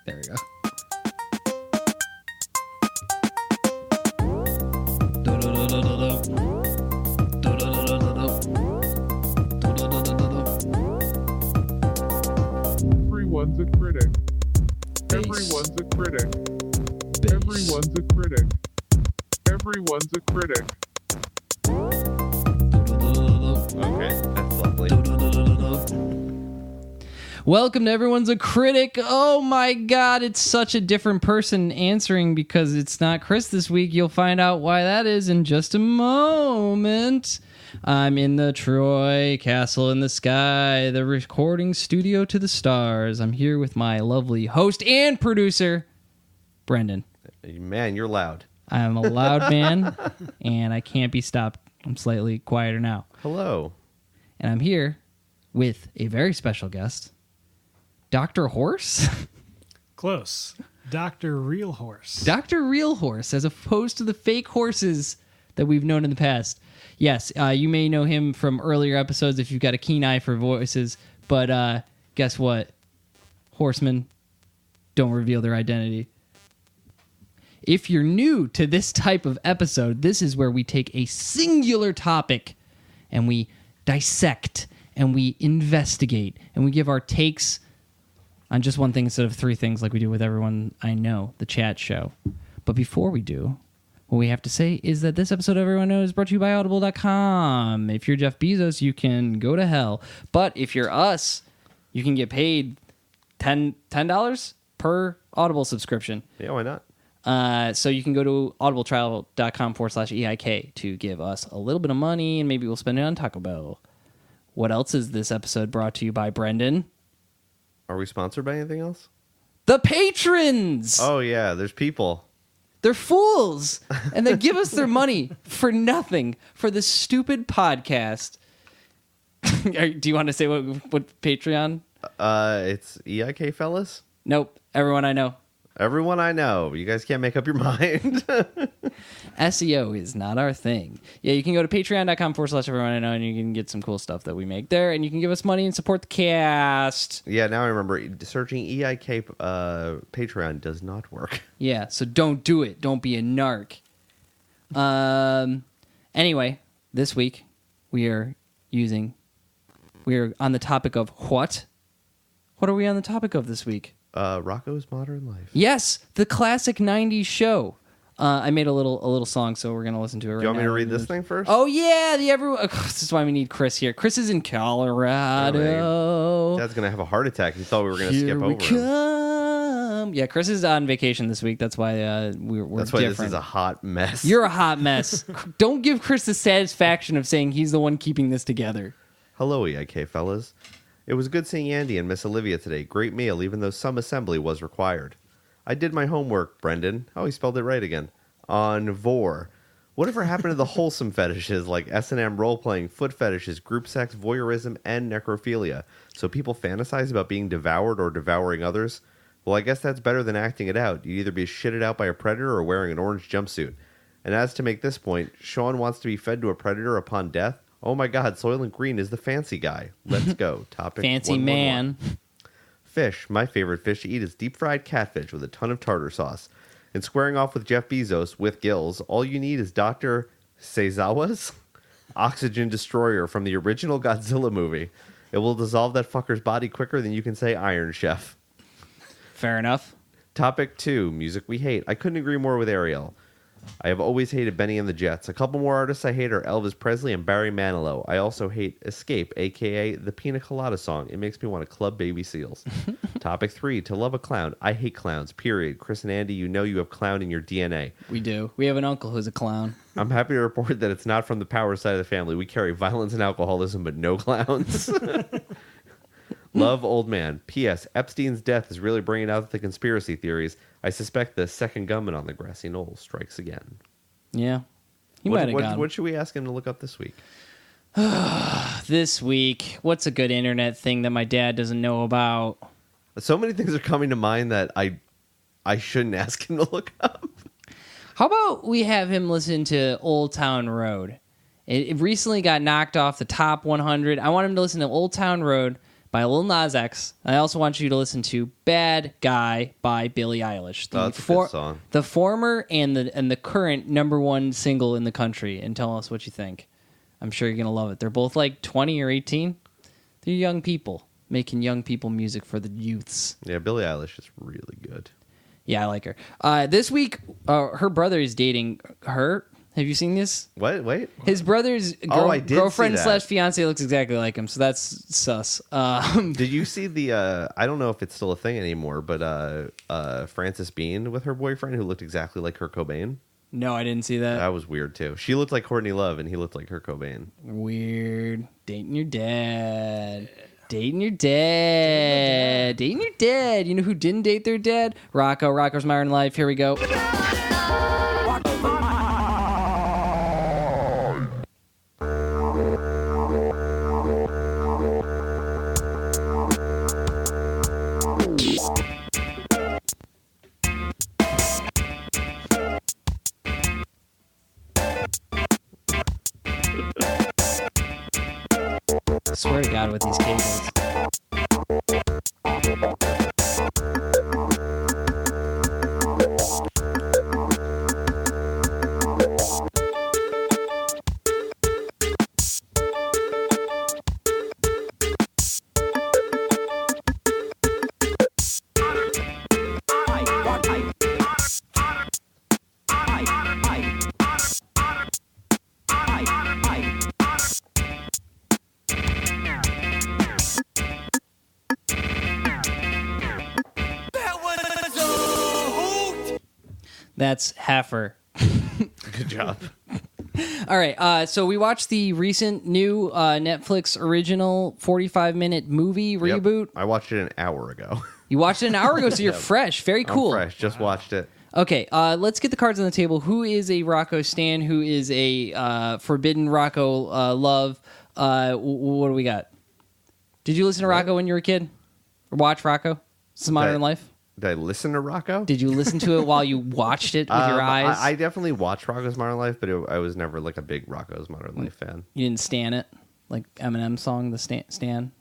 There we go. Everyone's a critic. Bass. Everyone's a critic. Bass. Everyone's a critic. Everyone's a critic. Okay, that's lovely. Welcome to Everyone's a Critic. Oh my God, it's such a different person answering because it's not Chris this week. You'll find out why that is in just a moment. I'm in the Troy Castle in the Sky, the recording studio to the stars. I'm here with my lovely host and producer, Brendan. Man, you're loud. I'm a loud man, and I can't be stopped. I'm slightly quieter now. Hello. And I'm here with a very special guest, Dr. Horse? Close. Dr. Real Horse. Dr. Real Horse, as opposed to the fake horses that we've known in the past. Yes, you may know him from earlier episodes if you've got a keen eye for voices, but guess what? Horsemen don't reveal their identity. If you're new to this type of episode, this is where we take a singular topic and we dissect and we investigate and we give our takes on just one thing instead of three things like we do with Everyone I Know, the chat show. But before we do, what we have to say is that this episode of Everyone Knows is brought to you by Audible.com. If you're Jeff Bezos, you can go to hell. But if you're us, you can get paid $10 per Audible subscription. Yeah, why not? So you can go to audibletrial.com/EIK to give us a little bit of money, and maybe we'll spend it on Taco Bell. What else is this episode brought to you by, Brendan? Are we sponsored by anything else? The patrons! Oh, yeah, there's people. They're fools! And they give us their money for nothing, for this stupid podcast. Do you want to say what Patreon? It's EIK, fellas? Nope. Everyone I Know. Everyone I know. You guys can't make up your mind. SEO is not our thing. Yeah, you can go to patreon.com/everyone I know, and you can get some cool stuff that we make there, and you can give us money and support the cast. Yeah, now I remember. Searching EIK Patreon does not work. Yeah, so don't do it. Don't be a narc. Anyway, this week we are on the topic of what? What are we on the topic of this week? Rocko's Modern Life. Yes, the classic 90s show. I made a little song, so we're going to listen to it right now. Do you want me to read this thing first? Oh, yeah. This is why we need Chris here. Chris is in Colorado. Dad's going to have a heart attack. He thought we were going to skip over him. Come. Yeah, Chris is on vacation this week. That's why we're That's why different. This is a hot mess. You're a hot mess. Don't give Chris the satisfaction of saying he's the one keeping this together. Hello, EIK fellas. It was good seeing Andy and Miss Olivia today. Great meal, even though some assembly was required. I did my homework, Brendan. Oh, he spelled it right again. On vor. Whatever happened to the wholesome fetishes like S&M role-playing, foot fetishes, group sex, voyeurism, and necrophilia? So people fantasize about being devoured or devouring others? Well, I guess that's better than acting it out. You'd either be shitted out by a predator or wearing an orange jumpsuit. And as to make this point, Sean wants to be fed to a predator upon death? Oh my God, Soylent Green is the fancy guy. Let's go. Topic Fancy 111. man. Fish. My favorite fish to eat is deep-fried catfish with a ton of tartar sauce. And squaring off with Jeff Bezos with gills, all you need is Dr. Seizawa's Oxygen Destroyer from the original Godzilla movie. It will dissolve that fucker's body quicker than you can say Iron Chef. Fair enough. Topic 2. Music we hate. I couldn't agree more with Ariel. I have always hated Benny and the Jets. A couple more artists I hate are Elvis Presley and Barry Manilow. I also hate Escape, a.k.a. the Pina Colada song. It makes me want to club baby seals. Topic 3. To love a clown. I hate clowns, period. Chris and Andy, you know you have clown in your DNA. We do. We have an uncle who's a clown. I'm happy to report that it's not from the power side of the family. We carry violence and alcoholism, but no clowns. Love, old man. P.S. Epstein's death is really bringing out the conspiracy theories. I suspect the second gunman on the grassy knoll strikes again. Yeah. He might have gone. What should we ask him to look up this week? This week, what's a good internet thing that my dad doesn't know about? So many things are coming to mind that I shouldn't ask him to look up. How about we have him listen to Old Town Road? It recently got knocked off the top 100. I want him to listen to Old Town Road by Lil Nas X. I also want you to listen to Bad Guy by Billie Eilish. That's a good song. The former and the current #1 single in the country, and tell us what you think. I'm sure you're going to love it. They're both like 20 or 18. They're young people making young people music for the youths. Yeah, Billie Eilish is really good. Yeah, I like her. This week, her brother is dating her. Have you seen this? What? Wait. His brother's I did girlfriend see that. / fiance looks exactly like him, so that's sus. Did you see the? I don't know if it's still a thing anymore, but Frances Bean with her boyfriend who looked exactly like Kurt Cobain. No, I didn't see that. That was weird too. She looked like Courtney Love, and he looked like Kurt Cobain. Weird. Dating your dad. Dating your dad. Dating your dad. You know who didn't date their dad? Rocko. Rocko's Modern Life. Here we go. I swear to God with these cables. That's Heifer. Good job. All right, so we watched the recent new Netflix original 45-minute movie reboot. Yep. I watched it an hour ago. You watched it an hour ago, so you're fresh. Very cool. I'm fresh. Just watched it. Okay, let's get the cards on the table. Who is a Rocko stan? Who is a forbidden Rocko love? What do we got? Did you listen to Rocko when you were a kid? Or watch Rocko? This is Modern Life? Did I listen to Rocko? Did you listen to it while you watched it with your eyes? I definitely watched Rocko's Modern Life, but I was never like a big Rocko's Modern Life fan. You didn't stan it? Like Eminem's song, The Stan?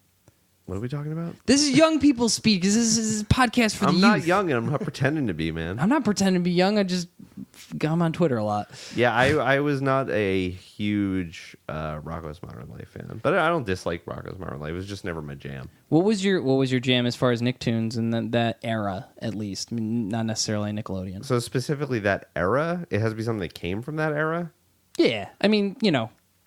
What are we talking about? This is young people speak. This is a podcast for the I'm youth. not young, and I'm not pretending to be, man. I'm not pretending to be young. I'm on Twitter a lot. Yeah, I was not a huge Rocko's Modern Life fan, but I don't dislike Rocko's Modern Life. It was just never my jam. What was your jam as far as Nicktoons and that era, at least? I mean, not necessarily Nickelodeon. So specifically that era, it has to be something that came from that era? Yeah. I mean,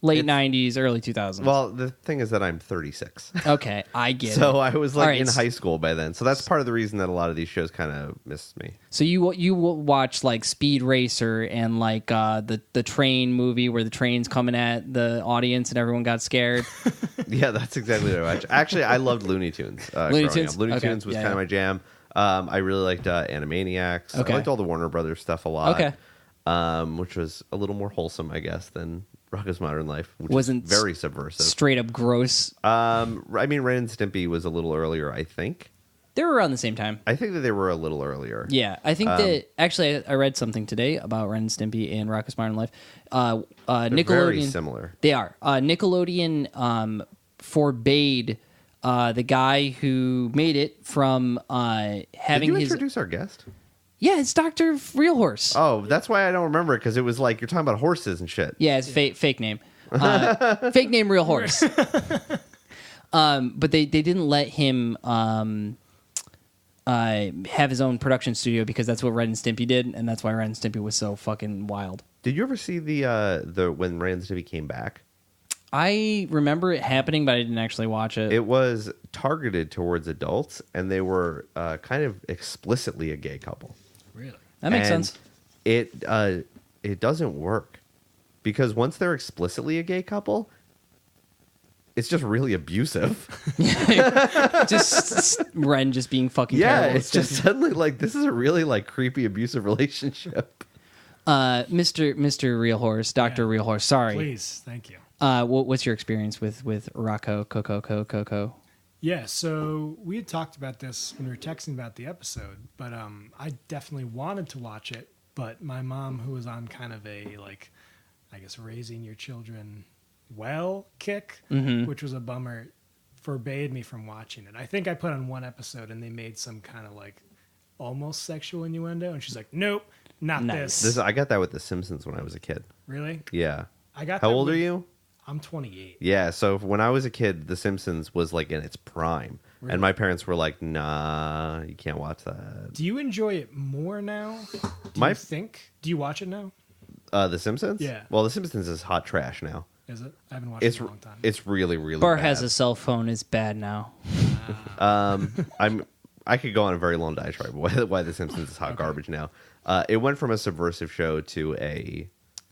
late 90s, early 2000s. Well, the thing is that I'm 36. Okay, I get it. So I was All right, in high school by then. So that's part of the reason that a lot of these shows kind of missed me. So you watch like Speed Racer and like the train movie where the train's coming at the audience and everyone got scared. Yeah, that's exactly what I watched. Actually, I loved Looney Tunes. Looney Tunes? Looney Okay. Tunes was Yeah, kind of yeah. my jam. I really liked Animaniacs. Okay. I liked all the Warner Brothers stuff a lot. Okay. Which was a little more wholesome, I guess, than Rocko's Modern Life, which Wasn't is very subversive. Straight up gross. I mean, Ren and Stimpy was a little earlier, I think. They were around the same time. I think that they were a little earlier. Yeah, I think that actually I read something today about Ren and Stimpy and Rocko's Modern Life. Nickelodeon, very similar. They are. Nickelodeon forbade the guy who made it from having Did you his. introduce our guest? Yeah, it's Dr. Real Horse. Oh, that's why I don't remember it, because it was like you're talking about horses and shit. Yeah, it's fake name. Fake name, Real Horse. But they didn't let him have his own production studio because that's what Ren and Stimpy did, and that's why Ren and Stimpy was so fucking wild. Did you ever see the when Ren and Stimpy came back? I remember it happening, but I didn't actually watch it. It was targeted towards adults, and they were kind of explicitly a gay couple. Really? That makes And sense. It doesn't work because once they're explicitly a gay couple, it's just really abusive. Just Ren just being fucking Yeah, terrible. it's just suddenly like this is a really like creepy abusive relationship. Mr. Real Horse, Dr. Real Horse. Sorry. Please, thank you. What's your experience with Rocko, Coco? Yeah, so we had talked about this when we were texting about the episode, but I definitely wanted to watch it, but my mom, who was on kind of a, like, I guess raising your children well kick, which was a bummer forbade me from watching it. I think I put on one episode and they made some kind of like almost sexual innuendo, and she's like, "Nope, not Nice. this." I got that with The Simpsons when I was a kid. Really? Yeah. I got. How that old with- are you? I'm 28. Yeah, so when I was a kid, The Simpsons was like in its prime. Really? And my parents were like, nah, you can't watch that. Do you enjoy it more now? Do My- you think? Do you watch it now? The Simpsons? Yeah. Well, The Simpsons is hot trash now. Is it? I haven't watched It's it in a long time. it's really, really Bart bad. has a cell phone. It's bad now. I could go on a very long diatribe why The Simpsons is hot garbage now. It went from a subversive show to a...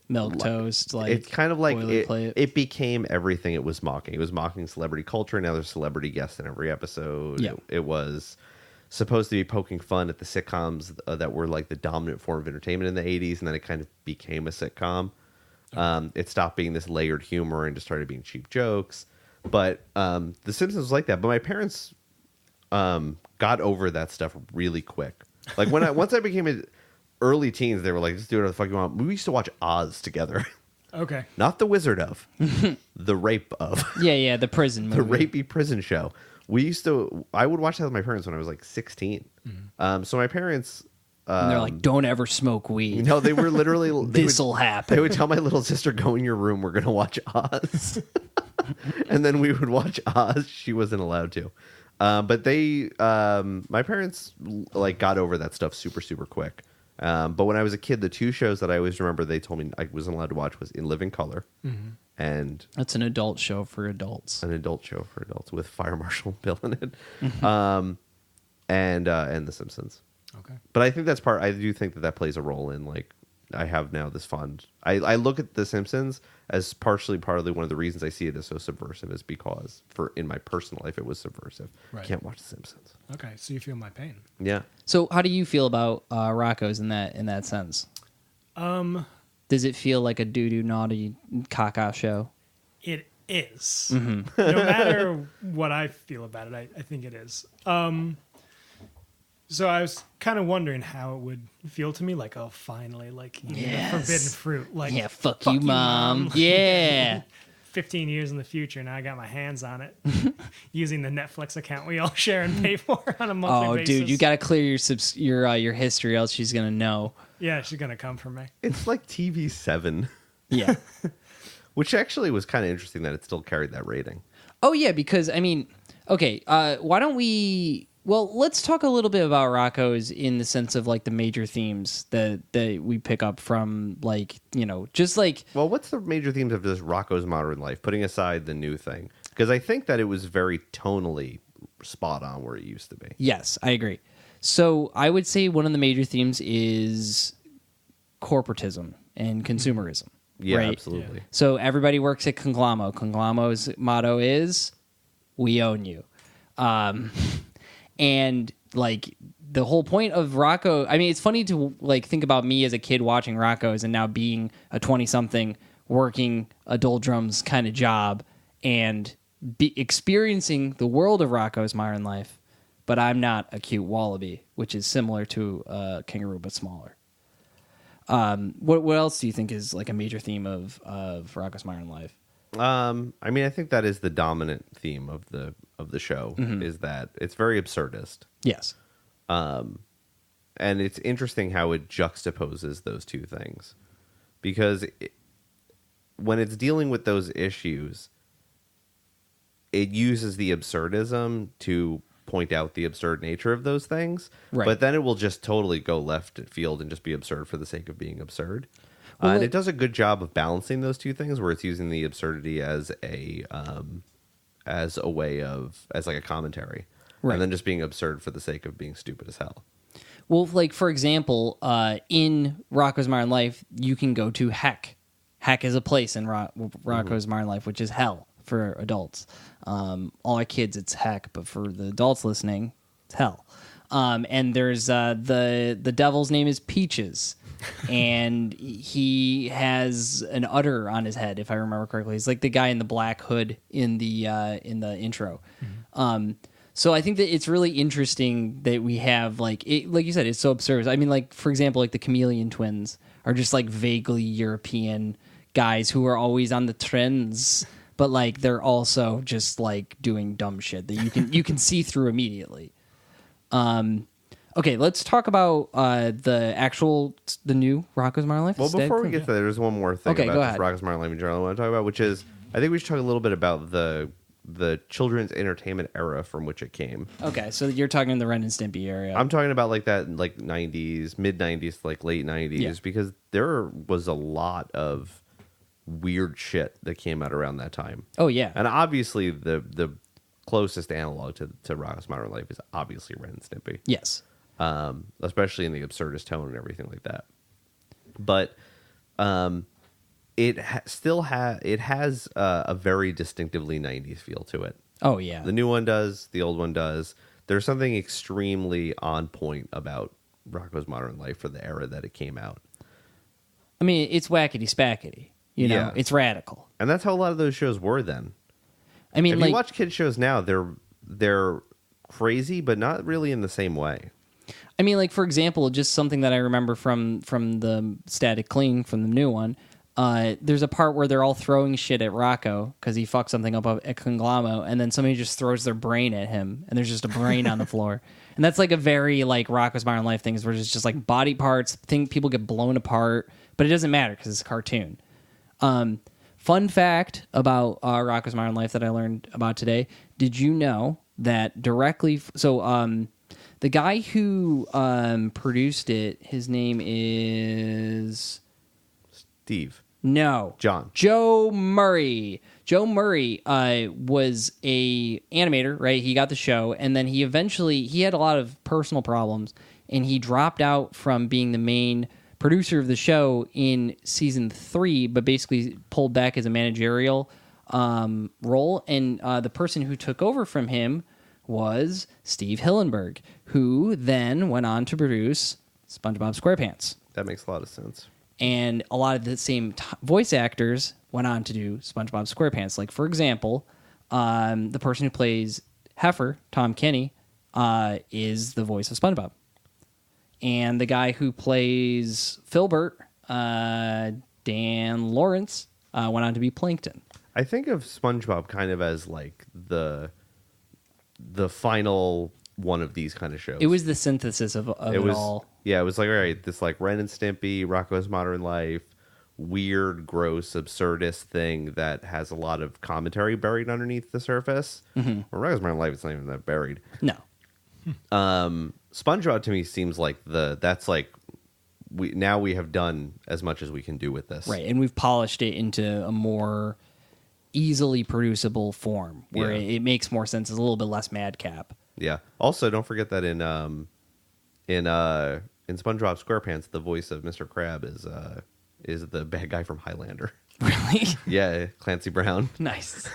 Milk toast. Like It's kind of like boilerplate. it became everything it was mocking. It was mocking celebrity culture. Now there's celebrity guests in every episode. Yeah. It was supposed to be poking fun at the sitcoms that were like the dominant form of entertainment in the 80s, and then it kind of became a sitcom. It stopped being this layered humor and just started being cheap jokes. But The Simpsons was like that. But my parents got over that stuff really quick. Like once I became a early teens, they were like, just do whatever the fuck you want. We used to watch Oz together. Okay. Not The Wizard of. The Rape of. Yeah, the prison The movie. rapey prison show. I would watch that with my parents when I was like 16. So my parents... And they're like, don't ever smoke weed. No, they were literally... This'll They happen. would tell my little sister, go in your room, we're going to watch Oz. And then we would watch Oz. She wasn't allowed to. But my parents like got over that stuff super, super quick. But when I was a kid, the two shows that I always remember they told me I wasn't allowed to watch was In Living Color and That's an adult show for adults. an adult show for adults with Fire Marshal Bill in it, and The Simpsons. Okay. But I think I do think that plays a role in like I have now this fund. I look at The Simpsons as partly one of the reasons I see it as so subversive is because in my personal life it was subversive. Right. Can't watch The Simpsons. Okay. So you feel my pain. Yeah. So how do you feel about Rocko's in that sense? Does it feel like a doo-doo naughty caca show? It is. No matter what I feel about it, I think it is. So I was kind of wondering how it would feel to me, like, oh, finally, like, eating Yes. the forbidden fruit. Like, Yeah, fuck you, Mom. Yeah. 15 years in the future, now I got my hands on it, using the Netflix account we all share and pay for on a monthly Oh, basis. dude, you got to clear your history, else she's gonna know. Yeah, she's going to come for me. It's like TV7, Yeah. which actually was kind of interesting that it still carried that rating. Oh yeah, because I mean, okay, why don't we? Well, let's talk a little bit about Rocko's in the sense of like the major themes that we pick up from, like, just like Well, what's the major themes of this Rocko's Modern Life, putting aside the new thing? Because I think that it was very tonally spot on where it used to be. yes, I agree. So I would say one of the major themes is corporatism and consumerism. Yeah, right? absolutely. So everybody works at Conglamo. Conglamo's motto is, "We own you," and like the whole point of Rocko. I mean, it's funny to like think about me as a kid watching Rocko's and now being a 20-something working a doldrums kind of job and experiencing the world of Rocko's Modern Life. But I'm not a cute wallaby, which is similar to a kangaroo but smaller. What else do you think is like a major theme of Rocko's Modern Life? I mean, I think that is the dominant theme of the show is that it's very absurdist, Yes. and it's interesting how it juxtaposes those two things, because when it's dealing with those issues, it uses the absurdism to point out the absurd nature of those things, Right. but then it will just totally go left field and just be absurd for the sake of being absurd. Well, And it does a good job of balancing those two things, where it's using the absurdity as a way of like a commentary, Right. and then just being absurd for the sake of being stupid as hell. Well, like for example, in Rocko's Modern Life, you can go to Heck. Heck is a place in Rocko's Modern Life, which is hell for adults. All our kids, it's Heck, but for the adults listening, it's hell. And there's the devil's name is Peaches, and he has an udder on his head, if I remember correctly. He's like the guy in the black hood in the intro. So I think that it's really interesting that we have like you said, it's so absurd. I mean, like for example, like the Chameleon Twins are just like vaguely European guys who are always on the trends, but like they're also just like doing dumb shit that you can see through immediately. Okay, let's talk about the new Rocko's Modern Life. Well, before we get to that, there's one more thing Okay, go about ahead. this Rocko's Modern Life in general I want to talk about, which is I think we should talk a little bit about the children's entertainment era from which it came. Okay, so you're talking the Ren and Stimpy area. I'm talking about like that, like 90s, mid 90s, like late 90s, Yeah. because there was a lot of weird shit that came out around that time. Oh yeah, And obviously, the closest analog to Rocko's Modern Life is obviously Ren and Stimpy. yes. Especially in the absurdist tone and everything like that. But it has a very distinctively 90s feel to it. Oh yeah. The new one does, the old one does. There's something extremely on point about Rocko's Modern Life for the era that it came out. I mean, it's wackety spackety. You know, Yeah. it's radical. And that's how a lot of those shows were then. I mean, If like you watch kids shows now, they're crazy, but not really in the same way. I mean, like for example, just something that I remember from the Static Cling from the new one. There's a part where they're all throwing shit at Rocko because he fucked something up at Conglamo, and then somebody just throws their brain at him, and there's just a brain on the floor. And that's like a very like Rocko's Modern Life things where it's just like body parts. People get blown apart, but it doesn't matter because it's a cartoon. Fun fact about Rocko's Modern Life that I learned about today. Did you know that directly? The guy who produced it, his name is Steve. No. John. Joe Murray. Joe Murray was a animator, right? He got the show, and then he had a lot of personal problems, and he dropped out from being the main producer of the show in season 3, but basically pulled back as a managerial role. And the person who took over from him was Steve Hillenburg, who then went on to produce SpongeBob SquarePants. That makes a lot of sense. And a lot of the same voice actors went on to do SpongeBob SquarePants. Like, for example, the person who plays Heifer, Tom Kenny, is the voice of SpongeBob. And the guy who plays Filbert, Dan Lawrence, went on to be Plankton. I think of SpongeBob kind of as like the final one of these kind of shows. It was the synthesis of it all. Yeah, it was like, all right, this like Ren and Stimpy, Rocko's Modern Life, weird, gross, absurdist thing that has a lot of commentary buried underneath the surface. Mm-hmm. Well, Rocko's Modern Life, it's not even that buried. No. SpongeBob to me seems like we have done as much as we can do with this. Right, and we've polished it into a more easily producible form where Yeah. it makes more sense. It's a little bit less madcap. Yeah. Also, don't forget that in SpongeBob SquarePants, the voice of Mr. Crab is the bad guy from Highlander. Really? Yeah, Clancy Brown. Nice.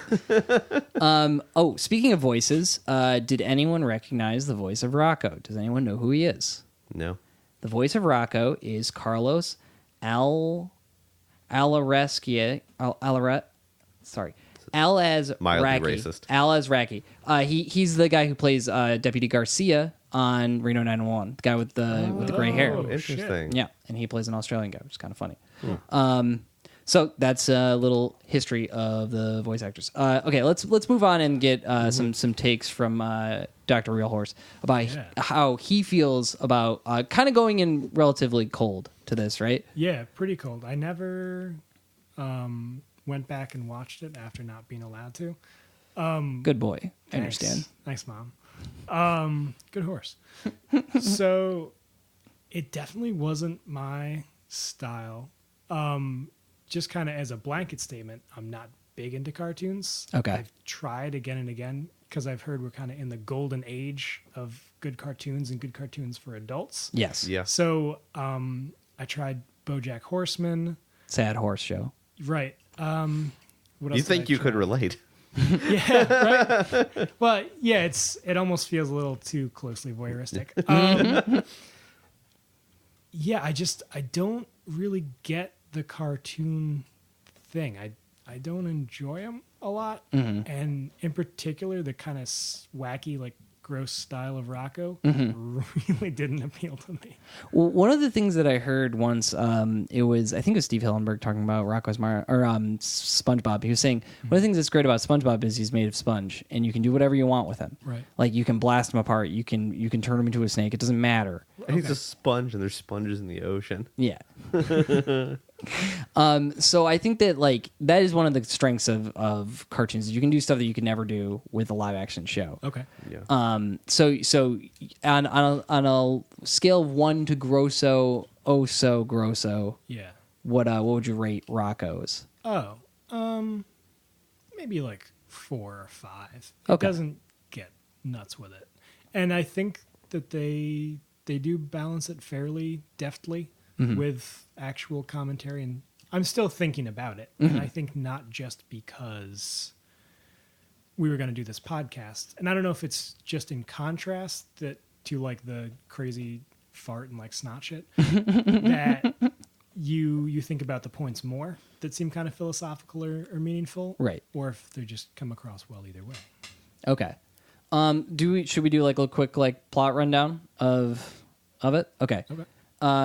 Speaking of voices, did anyone recognize the voice of Rocko? Does anyone know who he is? No. The voice of Rocko is Carlos Alazraqui. Mildly racist. Alazraqui. He's the guy who plays Deputy Garcia on Reno 911. The guy with the gray hair. Oh, interesting. Yeah, and he plays an Australian guy, which is kind of funny. So that's a little history of the voice actors. Okay, let's move on and get some takes from Dr. Real Horse about how he feels about kind of going in relatively cold to this, right? Yeah, pretty cold. I never went back and watched it after not being allowed to. Good boy. I Thanks. understand. Thanks, Mom. Good horse. So it definitely wasn't my style. Just kind of as a blanket statement, I'm not big into cartoons. Okay. I've tried again and again because I've heard we're kind of in the golden age of good cartoons and good cartoons for adults. Yes. Yeah. So I tried BoJack Horseman. Sad horse show. Right. What else You did think I you could try? relate? Yeah, right. Well, yeah, it almost feels a little too closely voyeuristic. Yeah, I don't really get the cartoon thing. I don't enjoy them a lot, and in particular the kind of wacky, like gross style of Rocko Mm-hmm. really didn't appeal to me. Well, one of the things that I heard once, I think it was Steve Hillenberg talking about Rocko's SpongeBob. He was saying one of the things that's great about SpongeBob is he's made of sponge, and you can do whatever you want with him. Right. Like you can blast him apart, you can turn him into a snake. It doesn't matter. And he's a sponge, and there's sponges in the ocean. Yeah. So I think that like that is one of the strengths of cartoons. You can do stuff that you can never do with a live action show. Okay. Yeah. So on a scale of 1 to grosso, oh so grosso, Yeah. what would you rate Rocko's? Oh, maybe like 4 or 5. It Okay. doesn't get nuts with it, and I think that they do balance it fairly deftly with actual commentary. And I'm still thinking about it, and I think not just because we were going to do this podcast, and I don't know if it's just in contrast that to like the crazy fart and like snot shit that you think about the points more that seem kind of philosophical or meaningful, Right. or if they just come across well either way. Okay. Should we do like a quick like plot rundown of it? Okay. Okay.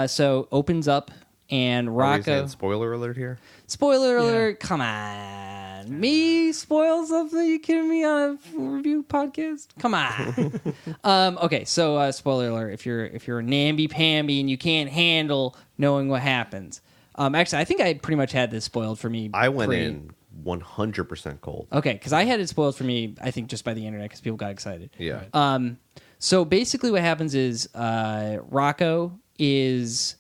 So opens up and Are we saying Rocko. spoiler alert here? Spoiler alert! Come on, me spoil something? You kidding me on a review podcast? Come on. Okay, so spoiler alert: if you're namby pamby and you can't handle knowing what happens. Actually, I think I pretty much had this spoiled for me. I went in 100% cold. Okay, because I had it spoiled for me. I think just by the internet because people got excited. Yeah. Right. So basically, what happens is Rocko is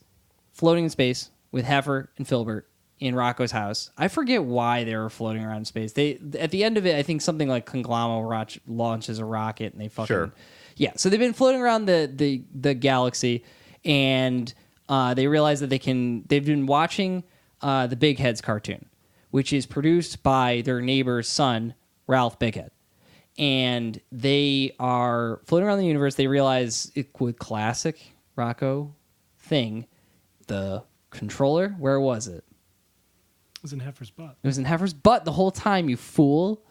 floating in space with Heifer and Filbert in Rocko's house. I forget why they were floating around in space. They at the end of it, I think something like Conglomero launches a rocket and they fucking Sure. Yeah. So they've been floating around the galaxy, and they realize that they've been watching the Bigheads cartoon, which is produced by their neighbor's son, Ralph Bighead. And they are floating around the universe. They realize with classic Rocko thing, the controller, where was it? It was in Heifer's butt. It was in Heifer's butt the whole time, you fool.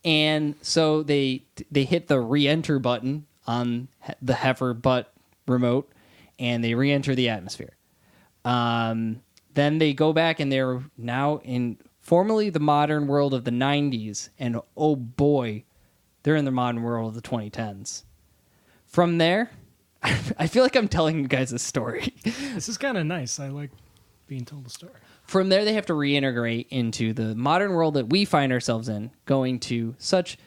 And so they hit the re-enter button on the Heifer butt remote, and they re-enter the atmosphere. Then they go back, and they're now in formerly the modern world of the 90s, and oh boy, they're in the modern world of the 2010s. From there, I feel like I'm telling you guys a story. This is kind of nice. I like being told a story. From there, they have to reintegrate into the modern world that we find ourselves in, going to such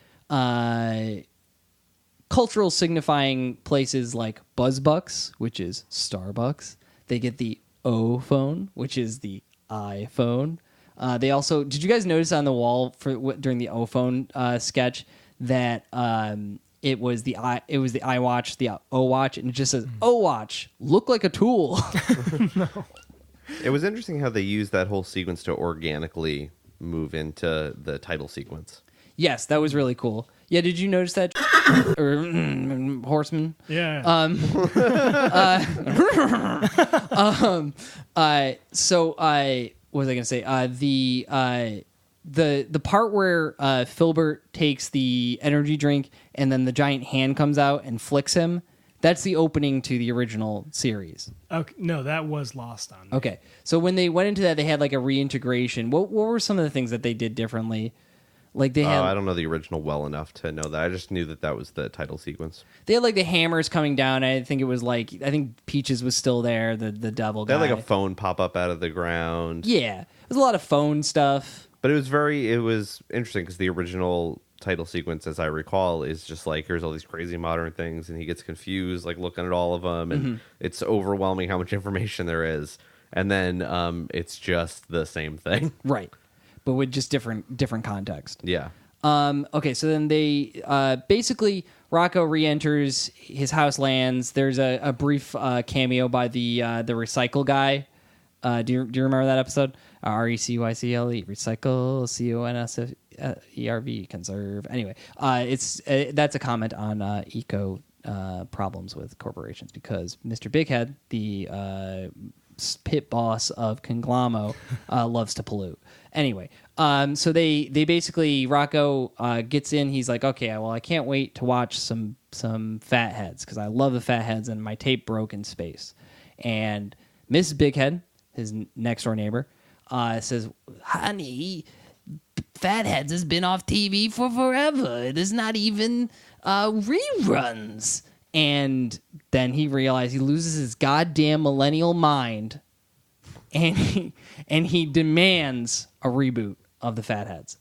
cultural signifying places like Buzzbucks, which is Starbucks. They get the O phone, which is the iPhone. They also, did you guys notice on the wall during the O phone sketch that it was the iWatch, the O watch, and it just says O watch, look like a tool. No. It was interesting how they used that whole sequence to organically move into the title sequence. Yes, that was really cool. Yeah, did you notice that? Or horseman? Yeah. So what was I going to say? The part where Filbert takes the energy drink and then the giant hand comes out and flicks him. That's the opening to the original series. Okay, no, that was lost on me. Okay, so when they went into that, they had like a reintegration. What were some of the things that they did differently? Like they had, I don't know the original well enough to know that. I just knew that was the title sequence. they had like the hammers coming down. I think Peaches was still there. The devil They guy. had like a phone pop up out of the ground. Yeah, there's a lot of phone stuff. But it was interesting because the original title sequence, as I recall, is just like, here's all these crazy modern things, and he gets confused, like looking at all of them, and it's overwhelming how much information there is. And then it's just the same thing. Right. But with just different context. Yeah. Okay, so then they basically Rocko re-enters, his house lands. There's a brief cameo by the recycle guy. Do you remember that episode? RECYCLE, recycle, CONSERV, conserve. Anyway, that's a comment on eco problems with corporations because Mr. Bighead, the pit boss of Conglomero, loves to pollute. Anyway, so they basically Rocko gets in. He's like, okay, well, I can't wait to watch some fatheads because I love the fatheads, and my tape broke in space. And Miss Bighead, his next door neighbor, says, "Honey, Fatheads has been off TV for forever. There's not even reruns." And then he realized he loses his goddamn millennial mind, and he demands a reboot of the Fatheads.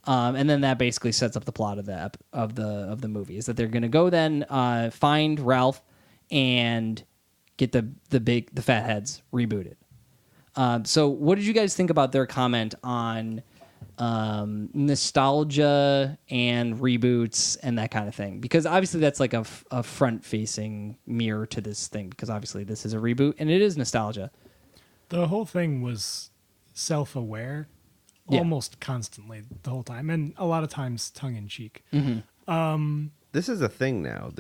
And then that basically sets up the plot of the movie, is that they're going to go then find Ralph and get the Fatheads rebooted. So what did you guys think about their comment on nostalgia and reboots and that kind of thing? Because obviously that's like a front-facing mirror to this thing, because obviously this is a reboot and it is nostalgia. The whole thing was self-aware almost constantly the whole time, and a lot of times tongue-in-cheek. This is a thing now.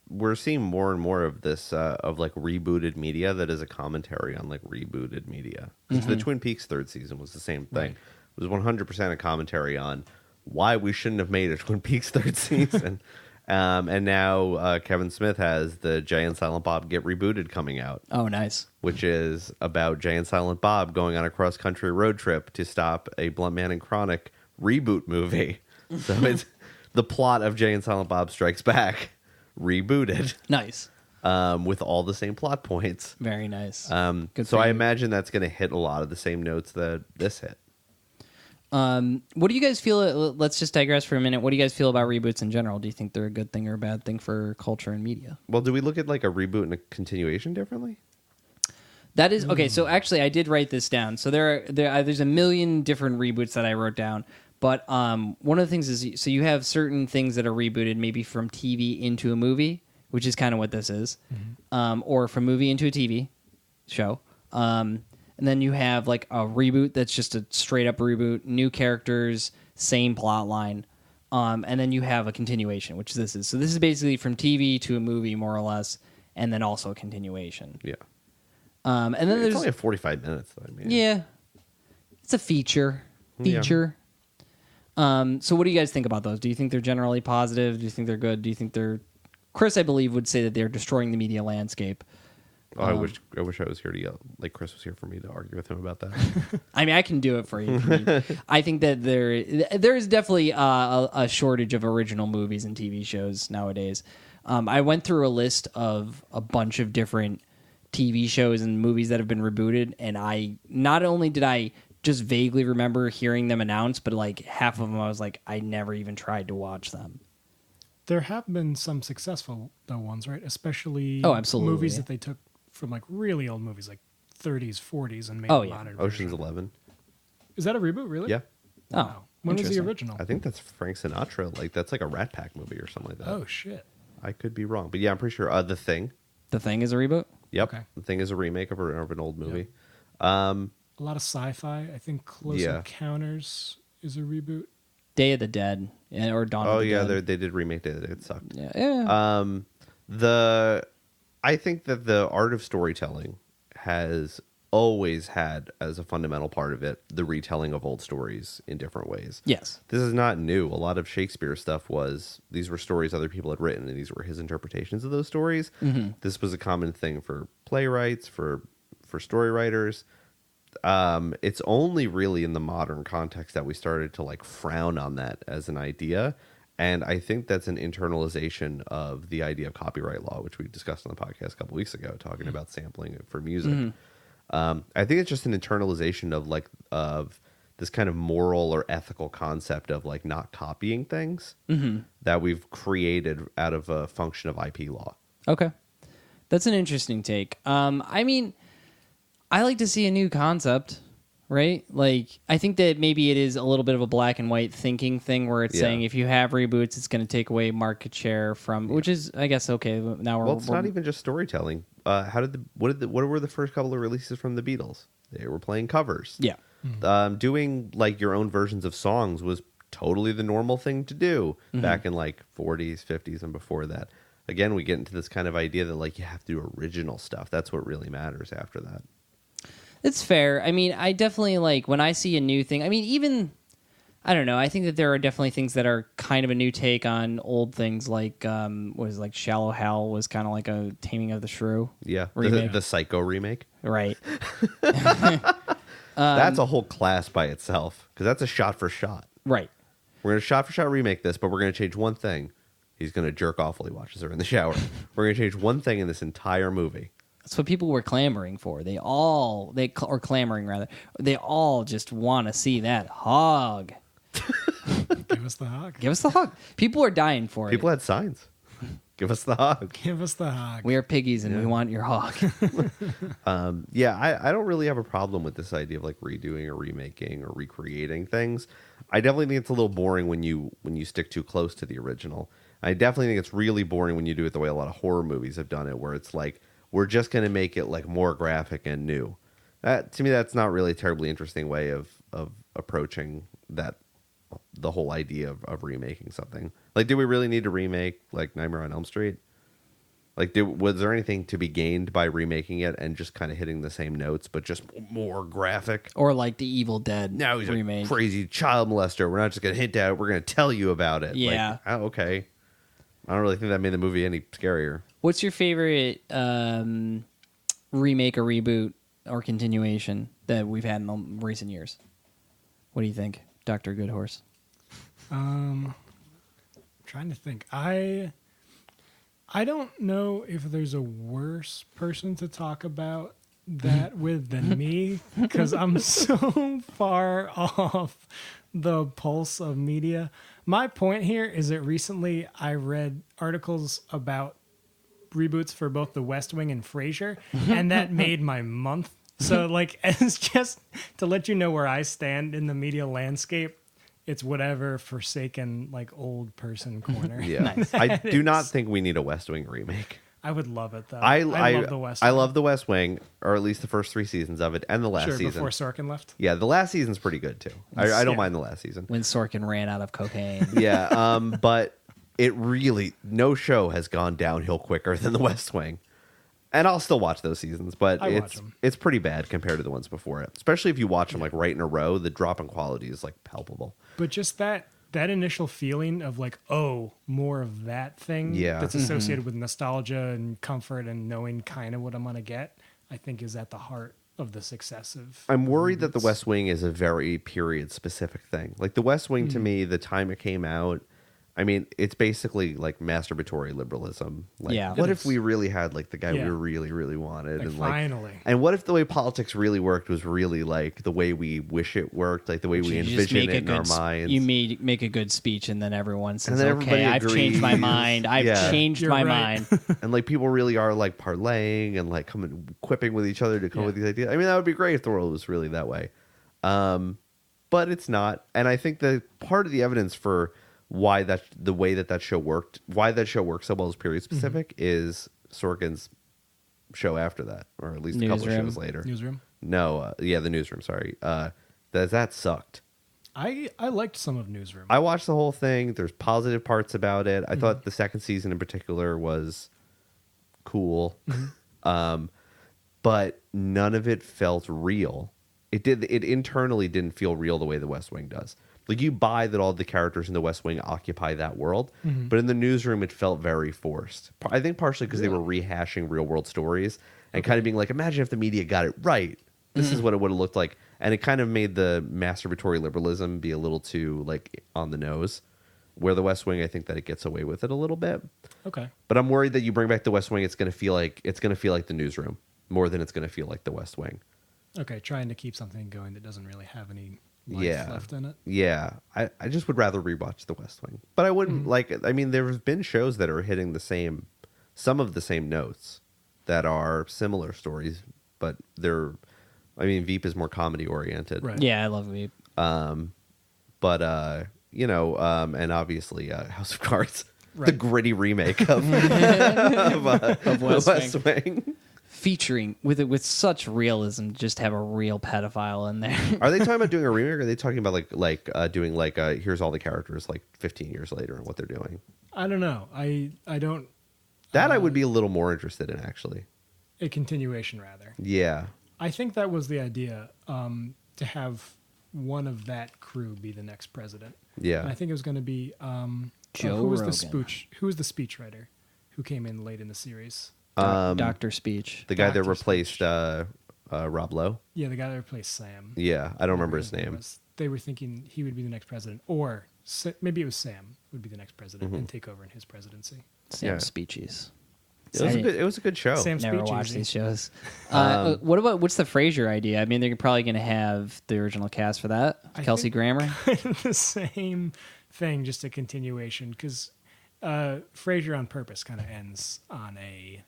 We're seeing more and more of this of like rebooted media that is a commentary on like rebooted media. The Twin Peaks third season was the same thing. It was 100% a commentary on why we shouldn't have made a Twin Peaks third season. And now Kevin Smith has the Jay and Silent Bob Get Rebooted coming out. Oh, nice. Which is about Jay and Silent Bob going on a cross-country road trip to stop a Blunt Man and Chronic reboot movie. So it's the plot of Jay and Silent Bob Strikes Back rebooted. Nice. With all the same plot points. Very nice. So I imagine that's going to hit a lot of the same notes that this hit. What do you guys feel? Let's just digress for a minute. What do you guys feel about reboots in general? Do you think they're a good thing or a bad thing for culture and media? Well, do we look at like a reboot and a continuation differently? That is okay. So actually, I did write this down. So there's a million different reboots that I wrote down. But one of the things is, so you have certain things that are rebooted, maybe from TV into a movie, which is kind of what this is, or from movie into a TV show. And then you have like a reboot that's just a straight up reboot, new characters, same plot line. And then you have a continuation, which this is. So this is basically from TV to a movie, more or less, and then also a continuation. Yeah. And then it's there's only 45 minutes, though. I mean. Yeah. It's a feature. Yeah. So what do you guys think about those? Do you think they're generally positive? Do you think they're good? Do you think they're... Chris, I believe, would say that they're destroying the media landscape. Oh, I wish I was here to yell. Like Chris was here for me to argue with him about that. I mean, I can do it for you. I think that there is definitely a shortage of original movies and TV shows nowadays. I went through a list of a bunch of different TV shows and movies that have been rebooted, and I not only did I just vaguely remember hearing them announced, but like half of them I was like, I never even tried to watch them. There have been some successful ones, right? Especially absolutely. Movies that they took from like really old movies, like 30s, 40s, and made Oh, a yeah. modern Ocean's version. 11. Is that a reboot, really? Yeah. Oh, Wow. When was the interesting. original? I think that's Frank Sinatra. Like that's like a Rat Pack movie or something like that. Oh, shit. I could be wrong, but yeah, I'm pretty sure. The Thing. The Thing is a reboot? Yep. Okay. The Thing is a remake of an old movie. A lot of sci-fi. I think Close Yeah. Encounters is a reboot. Day of the Dead or Dawn of the Dead. Oh yeah, they did remake it. It sucked. Yeah. I think that the art of storytelling has always had as a fundamental part of it the retelling of old stories in different ways. Yes. This is not new. A lot of Shakespeare stuff these were stories other people had written, and these were his interpretations of those stories. Mm-hmm. This was a common thing for playwrights, for story writers. It's only really in the modern context that we started to like frown on that as an idea. And I think that's an internalization of the idea of copyright law, which we discussed on the podcast a couple weeks ago, talking about sampling for music. I think it's just an internalization of this kind of moral or ethical concept of like not copying things that we've created out of a function of IP law. Okay. That's an interesting take. I mean, I like to see a new concept, right? Like, I think that maybe it is a little bit of a black and white thinking thing where it's saying if you have reboots, it's going to take away market share from, which is, I guess, okay. Now Well, it's not even just storytelling. What were the first couple of releases from the Beatles? They were playing covers. Yeah. Doing like your own versions of songs was totally the normal thing to do back in like 40s, 50s, and before that. Again, we get into this kind of idea that like you have to do original stuff. That's what really matters after that. It's fair. I mean, I definitely like when I see a new thing. I mean, even I don't know. I think that there are definitely things that are kind of a new take on old things, like was like Shallow Hal was kind of like a Taming of the Shrew. Yeah, remake. the Psycho remake. Right. That's a whole class by itself because that's a shot for shot. Right. We're going to shot for shot remake this, but we're going to change one thing. He's going to jerk off while he watches her in the shower. We're going to change one thing in this entire movie. That's what people were clamoring for. Or clamoring rather. They all just want to see that hog. Give us the hog. Give us the hog. People are dying for People it. had signs. Give us the hog. Give us the hog. We are piggies and we want your hog. I don't really have a problem with this idea of like redoing or remaking or recreating things. I definitely think it's a little boring when you stick too close to the original. I definitely think it's really boring when you do it the way a lot of horror movies have done it, where it's like we're just going to make it like more graphic and new. To me, that's not really a terribly interesting way of approaching the whole idea of remaking something. Like, do we really need to remake like Nightmare on Elm Street? Like, was there anything to be gained by remaking it and just kind of hitting the same notes, but just more graphic? Or like the Evil Dead Now he's remake. a crazy child molester. We're not just going to hint at it. We're going to tell you about it. Yeah. Like, oh, okay. I don't really think that made the movie any scarier. What's your favorite remake or reboot or continuation that we've had in the recent years? What do you think, Dr. Goodhorse? Trying to think. I don't know if there's a worse person to talk about that with than me, because I'm so far off the pulse of media. My point here is that recently I read articles about reboots for both The West Wing and Frasier, and that made my month. So, like, it's just to let you know where I stand in the media landscape. It's whatever forsaken, like, old person corner. Yeah. Nice. I do not think we need a West Wing remake. I would love it, though. I love the West Wing. I love The West Wing, or at least the first 3 seasons of it, and the last Sure, season. before Sorkin left. Yeah, the last season's pretty good, too. I don't Yeah. mind the last season. When Sorkin ran out of cocaine. Yeah, but it really, no show has gone downhill quicker than The West Wing. And I'll still watch those seasons, but I watch them. it's pretty bad compared to the ones before it. Especially if you watch them like right in a row, the drop in quality is like palpable. But just that initial feeling of like, oh, more of that thing Yeah. that's associated with nostalgia and comfort and knowing kind of what I'm going to get, I think is at the heart of the success of I'm worried that The reboots. West Wing is a very period specific thing. Like The West Wing to me, the time it came out, I mean, it's basically like masturbatory liberalism. Like, Yeah. what It if is. we really had like the guy we Yeah. really, really wanted? Like, And finally. and what if the way politics really worked was really like the way we wish it worked, like the way we You just envision make it a in our good minds? You make a good speech, and then everyone says, then everybody "Okay, I've changed my agrees. mind. I've Yeah. changed You're my right. mind." And like people really are like parlaying and like quipping with each other to come Yeah. with these ideas. I mean, that would be great if the world was really that way. But it's not. And I think that part of the evidence for why the way that show worked, why that show works so well as period specific is Sorkin's show after that, or at least a couple of Newsroom. shows later. Newsroom. No, the Newsroom. Sorry, that sucked. I liked some of Newsroom. I watched the whole thing. There's positive parts about it. I thought the second season in particular was cool, but none of it felt real. It internally didn't feel real the way The West Wing does. Like you buy that all the characters in The West Wing occupy that world, but in the Newsroom it felt very forced. I think partially because they were rehashing real world stories and kind of being like, imagine if the media got it right. This is what it would have looked like, and it kind of made the masturbatory liberalism be a little too like on the nose. Where The West Wing, I think that it gets away with it a little bit. Okay. But I'm worried that you bring back The West Wing, it's going to feel like the Newsroom more than it's going to feel like The West Wing. Okay, trying to keep something going that doesn't really have any life Yeah. left in it. Yeah, I just would rather rewatch The West Wing. But I wouldn't I mean, there have been shows that are hitting some of the same notes that are similar stories, but Veep is more comedy oriented. Right. Yeah, I love Veep. But, and obviously House of Cards, the Right. gritty remake of, Of West West Wing. Featuring with such realism, just have a real pedophile in there. Are they talking about doing a remake, or are they talking about doing here's all the characters like 15 years later and what they're doing? I don't know. I don't. That I would be a little more interested in, actually. A continuation, rather. Yeah. I think that was the idea, to have one of that crew be the next president. Yeah. And I think it was going to be Joe who was Rogan. Who was the speechwriter who came in late in the series? Dr. Speech. The guy that Dr. replaced Speech. Rob Lowe. Yeah, the guy that replaced Sam. Yeah, I don't remember his Whatever name. was. They were thinking he would be the next president, or maybe it was Sam would be the next president and take over in his presidency. Sam Yeah. Speeches. It was a good show. Sam Never Speech watched easy. these shows. What's the Frasier idea? I mean, they're probably going to have the original cast for that. I Kelsey think- Grammer. The same thing, just a continuation, because Frasier on purpose kind of ends on a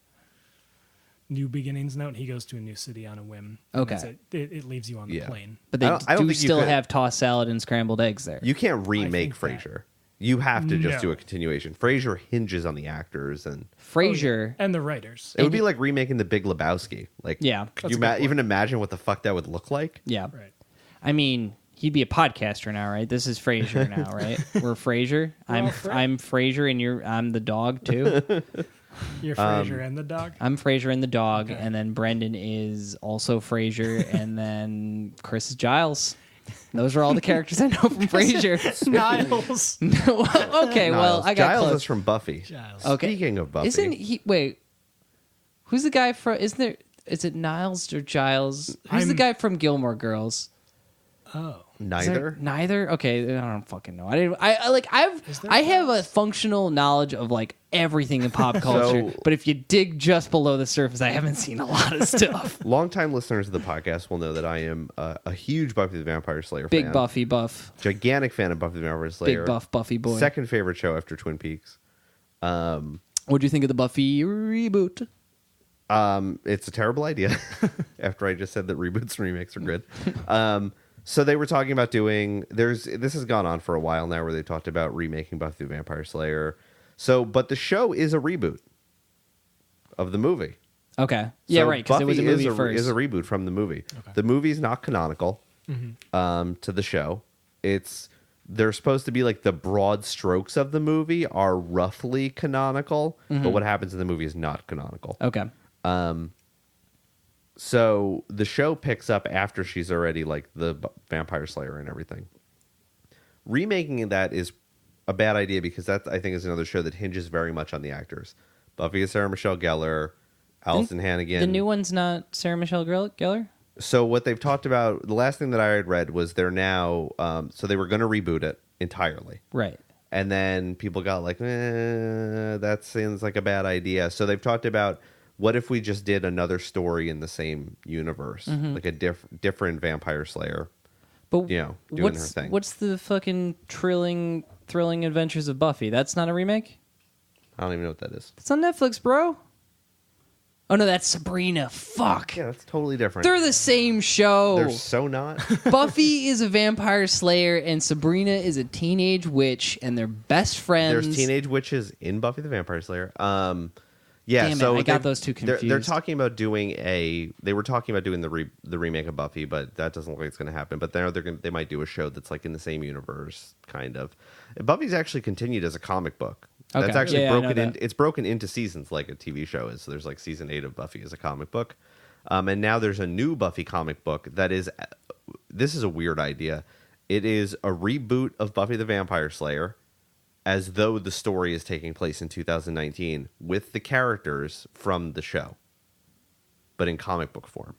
new beginnings note. He goes to a new city on a whim. and Okay. that's it. It leaves you on the Yeah. plane. But they I don't think you still could- have tossed salad and scrambled eggs there. You can't remake think that- Frasier. You have to just No. do a continuation. Frasier hinges on the actors, and Frasier. And the writers. it would be like remaking The Big Lebowski. Like, Yeah. could That's you a good point. even imagine what the fuck that would look like? Yeah. Right. I mean, he'd be a podcaster now, right? This is Frasier now, right? We're Frasier. all Fra- I'm Frasier, and I'm the dog too. You're Frasier and the dog. I'm Frasier and the dog, Okay. and then Brendan is also Frasier, and then Chris is Giles. Those are all the characters I know from Frasier. Niles. Okay, well, Niles. I got Giles close. is from Buffy. Giles. Okay. Speaking of Buffy, Isn't he? Wait, who's the guy from? Isn't there? Is it Niles or Giles? Who's the I'm- guy from Gilmore Girls? Oh. Is there- neither? neither. Okay, I don't fucking know. I didn't. I have a functional knowledge of like everything in pop culture, So- but if you dig just below the surface, I haven't seen a lot of stuff. Longtime listeners of the podcast will know that I am a huge Buffy the Vampire Slayer Big fan. Buffy buff, Gigantic fan of Buffy the Vampire Slayer. big buff Buffy boy. Second favorite show after Twin Peaks. What do you think of the Buffy reboot? It's a terrible idea. After I just said that reboots and remakes are good. So they were talking about doing. This has gone on for a while now, where they talked about remaking Buffy the Vampire Slayer. So, but the show is a reboot of the movie. Okay, yeah, So right. Because it was a Buffy movie first. is a reboot from the movie. Okay. The movie's not canonical to the show. They're supposed to be like the broad strokes of the movie are roughly canonical, but what happens in the movie is not canonical. Okay, So the show picks up after she's already like the vampire slayer and everything. Remaking that is a bad idea because that I think is another show that hinges very much on the actors. Buffy is Sarah Michelle Gellar, Allison Hannigan. the new one's not Sarah Michelle Gellar. So what they've talked about, the last thing that I had read was they're now, so they were going to reboot it entirely. Right. And then people got like, that seems like a bad idea. So they've talked about, what if we just did another story in the same universe? Like a different vampire slayer, But doing her what's thing. what's the fucking thrilling adventures of Buffy? That's not a remake. I don't even know what that is. It's on Netflix, bro. Oh no, that's Sabrina. Fuck. Yeah, that's totally different. They're the same show. They're so not. Buffy is a vampire slayer and Sabrina is a teenage witch and they're best friends. There's teenage witches in Buffy the Vampire Slayer. Yeah, Damn it, so I got they've- those two They're confused. talking about doing They were talking about doing the remake of Buffy, but that doesn't look like it's going to happen. But they might do a show that's like in the same universe, kind of. Buffy's actually continued as a comic book. Okay. That's actually Yeah, I know broken in. that. It's broken into seasons like a TV show is. So there's like season 8 of Buffy as a comic book, and now there's a new Buffy comic book that is. This is a weird idea. It is a reboot of Buffy the Vampire Slayer, as though the story is taking place in 2019 with the characters from the show, but in comic book form.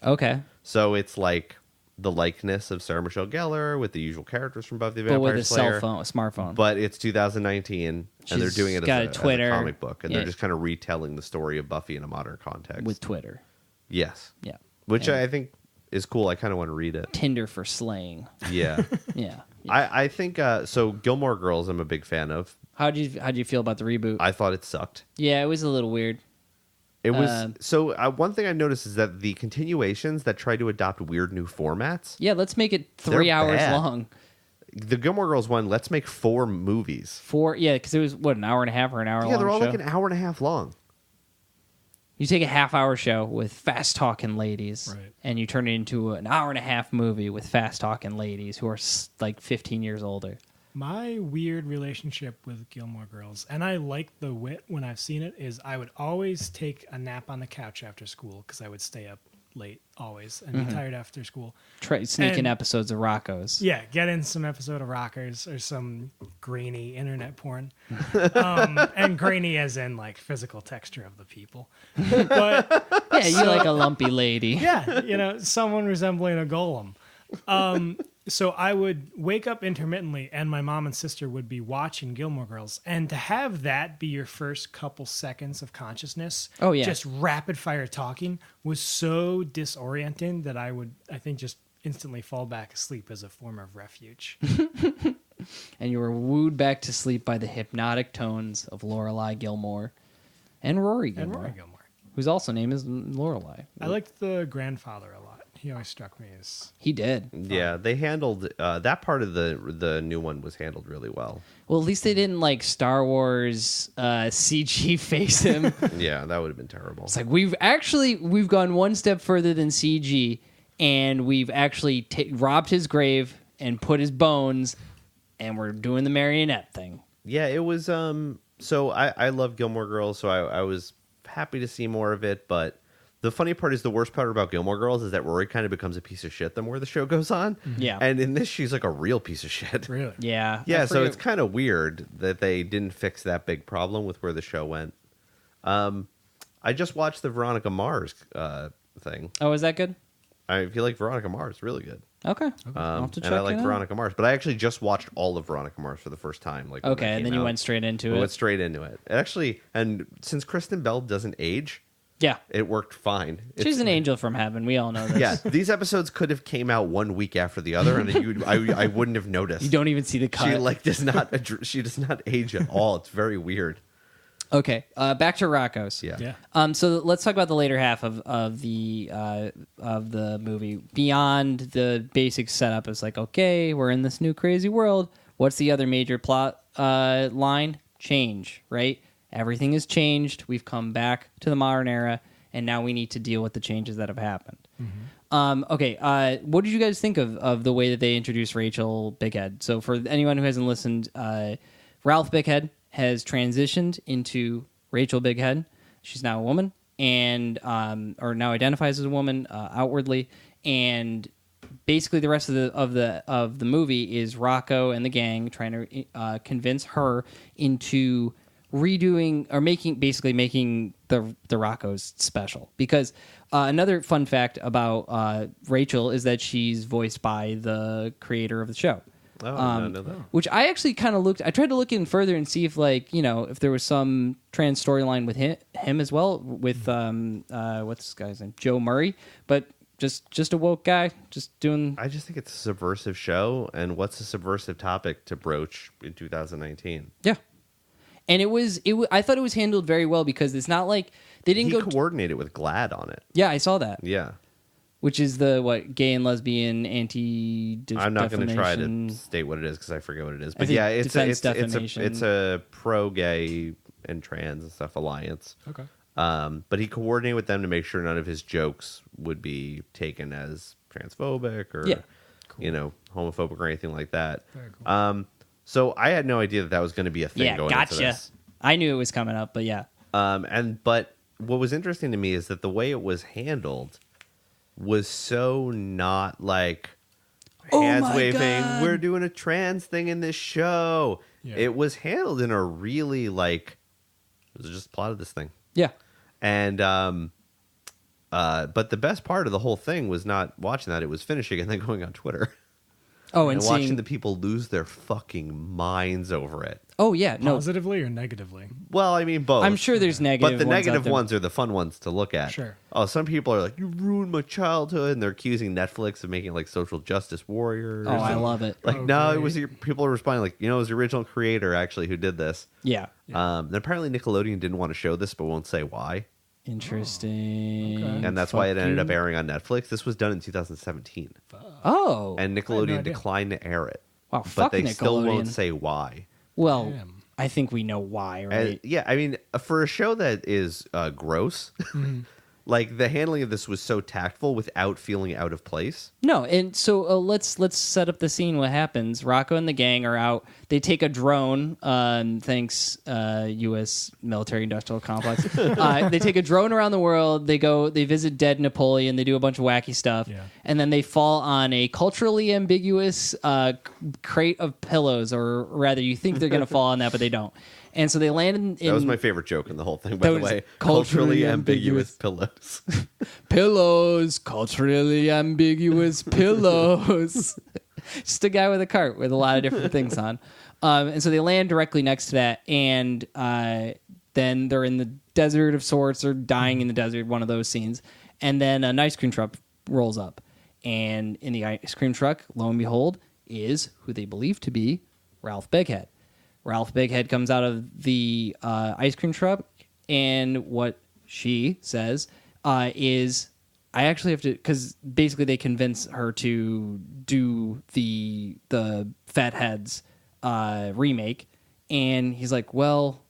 Okay. So it's like the likeness of Sarah Michelle Gellar with the usual characters from Buffy the But Vampire with a Slayer. cell phone, a smartphone. But it's 2019, and they're She's doing it got as a as Twitter. comic book, and Yeah. they're just kind of retelling the story of Buffy in a modern context. with Twitter. Yes, Yeah. which And I think is cool. I kind of want to read it. Tinder for slaying. Yeah, Yeah. I think so. Gilmore Girls, I'm a big fan of. How'd you feel about the reboot? I thought it sucked. Yeah, it was a little weird. It was one thing I've noticed is that the continuations that try to adopt weird new formats. Yeah, let's make it 3 They're hours bad. long. The Gilmore Girls one, let's make 4 movies. Because it was what, an hour and a half or an hour long. Yeah, they're all show? like an hour and a half long. You take a half-hour show with fast-talking ladies, Right. and you turn it into an hour-and-a-half movie with fast-talking ladies who are like 15 years older. My weird relationship with Gilmore Girls, and I like the wit when I've seen it, is I would always take a nap on the couch after school because I would stay up late always and be tired after school. Try sneaking And- episodes of Rocko's. Yeah, get in some episode of Rockers or some grainy internet porn. And grainy as in like physical texture of the people. But Yeah, you like a lumpy lady. yeah, someone resembling a golem. So I would wake up intermittently and my mom and sister would be watching Gilmore Girls. And to have that be your first couple seconds of consciousness, Oh, yeah. just rapid fire talking was so disorienting that I think, just instantly fall back asleep as a form of refuge. And you were wooed back to sleep by the hypnotic tones of Lorelai Gilmore and Rory Gilmore, And Rory Gilmore. whose also name is Lorelai. I liked the grandfather a lot. He always struck me as... He did. Yeah, they handled that part of the new one was handled really well. Well, at least they didn't like Star Wars CG face him. Yeah, that would have been terrible. It's like we've gone one step further than CG, and we've actually robbed his grave and put his bones, and we're doing the marionette thing. Yeah, it was. So I love Gilmore Girls, so I was happy to see more of it. But the funny part is, the worst part about Gilmore Girls is that Rory kind of becomes a piece of shit the more the show goes on. Yeah. And in this, she's like a real piece of shit. Really? Yeah. Yeah, I so forget- it's kind of weird that they didn't fix that big problem with where the show went. I just watched the Veronica Mars thing. Oh, is that good? I feel like Veronica Mars is really good. Okay. I'll have to check And I like it out. Veronica Mars, but I actually just watched all of Veronica Mars for the first time. Like when Okay, that and came then you out. went straight into We it. went straight into it. Actually, and since Kristen Bell doesn't age, Yeah. it worked fine. She's an angel from heaven. We all know this. Yeah, these episodes could have came out 1 week after the other, and I wouldn't have noticed. You don't even see the cut. She she does not age at all. It's very weird. Okay, back to Rocko's. Yeah. Yeah. So let's talk about the later half of the movie. Beyond the basic setup, it's like, okay, we're in this new crazy world. What's the other major plot line? Change, right? Everything has changed. We've come back to the modern era, and now we need to deal with the changes that have happened. Okay, what did you guys think of the way that they introduced Rachel Bighead? So for anyone who hasn't listened, Ralph Bighead has transitioned into Rachel Bighead. She's now a woman, and or now identifies as a woman outwardly. And basically, the rest of the movie is Rocko and the gang trying to convince her into redoing or making the Rockos special. Because another fun fact about Rachel is that she's voiced by the creator of the show. Oh, no. Which I actually kind of I tried to look in further and see if if there was some trans storyline with him as well with what's this guy's name, Joe Murray, but just a woke guy just doing. I just think it's a subversive show, and what's a subversive topic to broach in 2019? Yeah, and I thought it was handled very well because it's not like they didn't He go. coordinated with GLAAD on it. Yeah, I saw that. Yeah. Which is the gay and lesbian anti. I'm not going to try to defamation- state what it is because I forget what it is. I But think yeah, defense defamation. it's a pro-gay and trans and stuff alliance. Okay. But he coordinated with them to make sure none of his jokes would be taken as transphobic or Yeah. homophobic or anything like that. Very cool. So I had no idea that was going to be a thing Yeah, going into gotcha. this. I knew it was coming up, but yeah. But what was interesting to me is that the way it was handled was so not like hands my waving, God. we're doing a trans thing in this show. Yeah. It was handled in a really it was just plot of this thing. Yeah. And but the best part of the whole thing was not watching that, it was finishing and then going on Twitter. Oh, And and watching seeing the people lose their fucking minds over it. Oh yeah, no. Positively or negatively? Well, I mean both. I'm sure there's negative. But the ones out negative there. ones are the fun ones to look at. Sure. Oh, some people are like, you ruined my childhood, and they're accusing Netflix of making like social justice warriors. Oh, I and, love it. Like, Oh, no, it great. was people are responding like, it was the original creator actually who did this. Yeah. And apparently Nickelodeon didn't want to show this, but won't say why. Interesting. Okay. And that's why it ended up Fucking- airing on Netflix. This was done in 2017, Oh. and I had no Nickelodeon idea. declined to air it. Wow. But Fuck they Nickelodeon. still won't say why. Well, Damn. I think we know why, And, right? yeah, I mean, for a show that is gross, Like, the handling of this was so tactful without feeling out of place. No, and so let's set up the scene. What happens? Rocko and the gang are out. They take a drone. Thanks, U.S. military-industrial complex. They take a drone around the world. They visit dead Napoleon. They do a bunch of wacky stuff, and then they fall on a culturally ambiguous crate of pillows, or rather, you think they're going to fall on that, but they don't. And so they land in... That was my favorite joke in the whole thing, by the way. Culturally ambiguous pillows. Pillows, culturally ambiguous pillows. Just a guy with a cart with a lot of different things on. And so they land directly next to that, and then they're in the desert of sorts, or dying in the desert, one of those scenes. And then an ice cream truck rolls up. And in the ice cream truck, lo and behold, is who they believe to be Ralph Bighead. Ralph Bighead comes out of the ice cream truck, and what she says is, I actually have to, because basically they convince her to do the Fatheads remake, and he's like, well,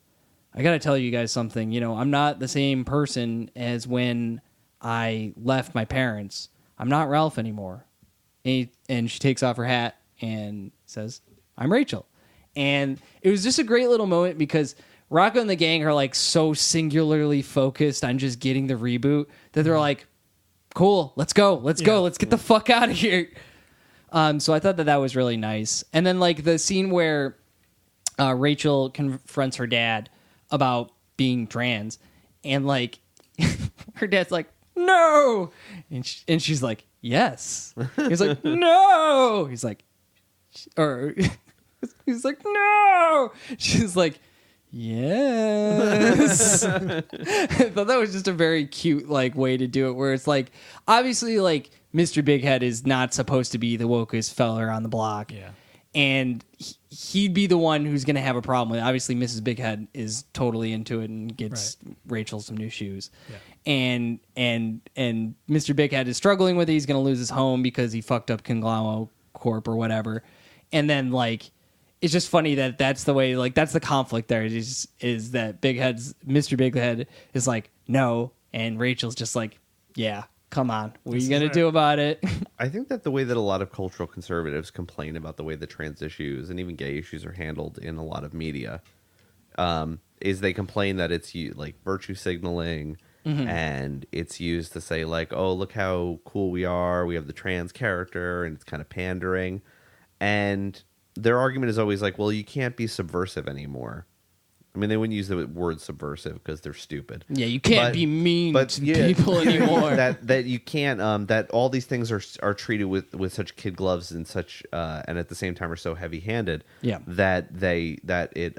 I gotta tell you guys something. You know, I'm not the same person as when I left my parents. I'm not Ralph anymore. And she takes off her hat and says, I'm Rachel. And it was just a great little moment because Rocko and the gang are like so singularly focused on just getting the reboot that they're like, cool, let's go, let's get the fuck out of here. So I thought that was really nice. And then like the scene where Rachel confronts her dad about being trans, and like her dad's like, no, and she's like, yes. He's like, no. He's like, he's like, no. She's like, yes. I thought that was just a very cute like way to do it, where it's like, obviously like Mr. Bighead is not supposed to be the wokest fella on the block. Yeah. And he'd be the one who's going to have a problem with it. Obviously, Mrs. Bighead is totally into it and gets Rachel some new shoes. Yeah. And Mr. Bighead is struggling with it. He's going to lose his home because he fucked up Conglomero Corp or whatever. And then like, it's just funny that that's the way, like that's the conflict there is that Mr. Bighead is like, no. And Rachel's just like, yeah, come on. What are you going to do about it? I think that the way that a lot of cultural conservatives complain about the way the trans issues and even gay issues are handled in a lot of media is they complain that it's like virtue signaling, and it's used to say like, oh, look how cool we are. We have the trans character, and it's kind of pandering. And their argument is always like, well, you can't be subversive anymore. I mean, they wouldn't use the word subversive because they're stupid. Yeah, you can't be mean to people anymore. that you can't. That all these things are treated with such kid gloves and such, and at the same time are so heavy handed. Yeah. That it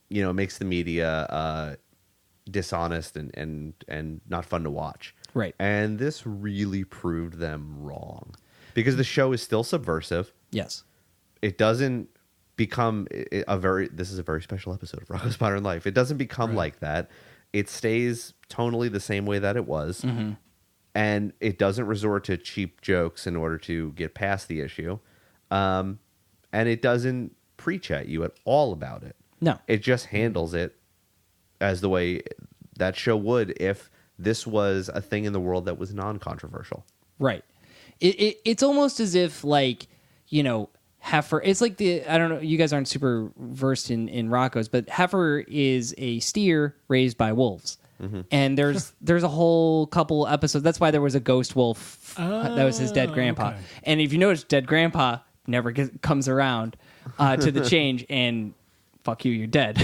makes the media dishonest and not fun to watch. Right. And this really proved them wrong, because the show is still subversive. Yes. It doesn't become this is a very special episode of Rocko's Modern Life. It doesn't become like that. It stays tonally the same way that it was. And it doesn't resort to cheap jokes in order to get past the issue. And it doesn't preach at you at all about it. No. It just handles it as the way that show would if this was a thing in the world that was non-controversial. Right. It's almost as if like, heifer, it's like I don't know, you guys aren't super versed in Rocko's, but heifer is a steer raised by wolves. And there's a whole couple episodes. That's why there was a ghost wolf. That was his dead grandpa. Okay. And if you notice, dead grandpa never comes around to the change, and fuck you, you're dead.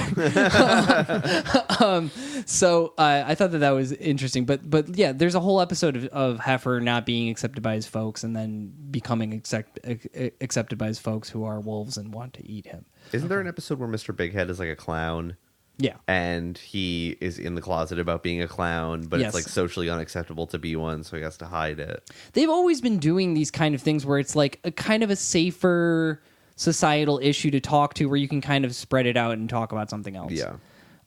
So I thought that was interesting. But yeah, there's a whole episode of heifer not being accepted by his folks and then becoming accepted by his folks who are wolves and want to eat him. Isn't there an episode where Mr. Bighead is like a clown? Yeah. And he is in the closet about being a clown, but it's like socially unacceptable to be one, so he has to hide it. They've always been doing these kind of things where it's like a kind of a safer societal issue to talk to, where you can kind of spread it out and talk about something else. Yeah.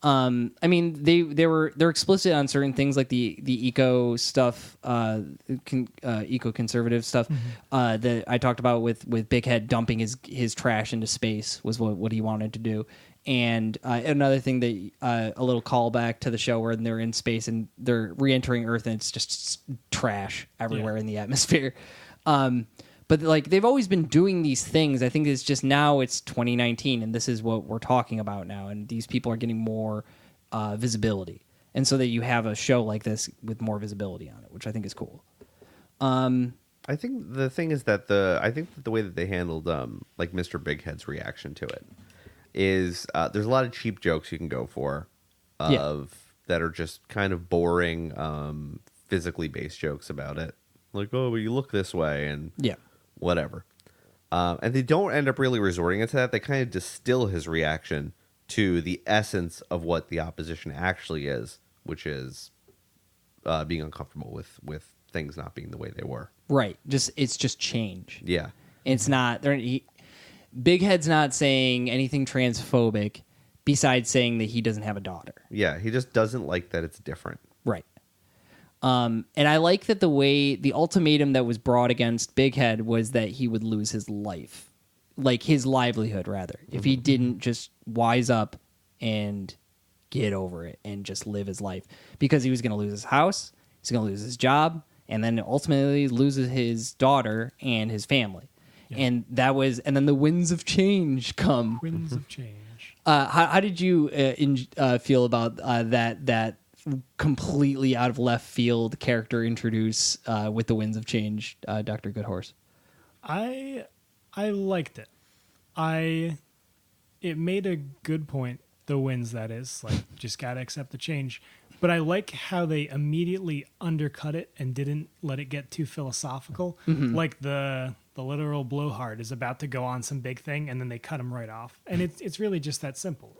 I mean, they're explicit on certain things like the eco stuff, eco conservative stuff that I talked about with Bighead dumping his trash into space was what he wanted to do, And another thing that a little callback to the show where they're in space and they're re-entering Earth and it's just trash everywhere in the atmosphere. But like they've always been doing these things. I think it's just now it's 2019 and this is what we're talking about now. And these people are getting more visibility. And so that you have a show like this with more visibility on it, which I think is cool. I think the thing is that the way that they handled like Mr. Bighead's reaction to it is there's a lot of cheap jokes you can go for that are just kind of boring physically based jokes about it, like, oh, well, you look this way and whatever, and they don't end up really resorting into that. They kind of distill his reaction to the essence of what the opposition actually is, which is being uncomfortable with things not being the way they were. Right. It's just change. Yeah. It's not. Bighead's not saying anything transphobic besides saying that he doesn't have a daughter. Yeah, he just doesn't like that it's different. Right. And I like that the ultimatum that was brought against Bighead was that he would lose his life. Like his livelihood, rather. If he didn't just wise up and get over it and just live his life. Because he was going to lose his house, he's going to lose his job, and then ultimately loses his daughter and his family. Yeah. And then the winds of change come. Winds of change. How did you feel about that completely out of left field character introduce with the winds of change, Dr. Goodhorse? I liked it. It made a good point. The winds, that is, like, just gotta accept the change. But I like how they immediately undercut it and didn't let it get too philosophical. Mm-hmm. Like the literal blowhard is about to go on some big thing, and then they cut him right off. And it's really just that simple.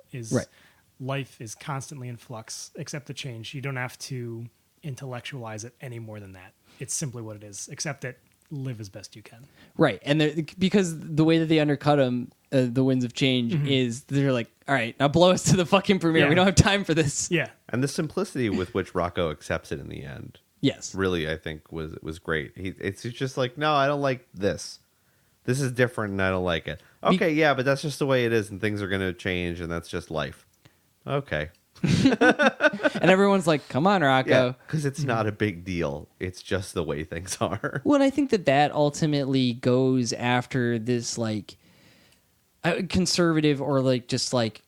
Life is constantly in flux. Accept the change. You don't have to intellectualize it any more than that. It's simply what it is. Accept it. Live as best you can. Right. And because the way that they undercut him, the winds of change, is they're like, all right, now blow us to the fucking premiere. We don't have time for this. Yeah. And the simplicity with which Rocko accepts it in the end. Yes. Really, I think was great. It's just like, no, I don't like this. This is different and I don't like it. Okay, yeah, but that's just the way it is and things are going to change and that's just life. Okay. And everyone's like, come on, Rocko. Yeah, because it's not a big deal. It's just the way things are. Well, and I think that ultimately goes after this, like, conservative or, like, just, like,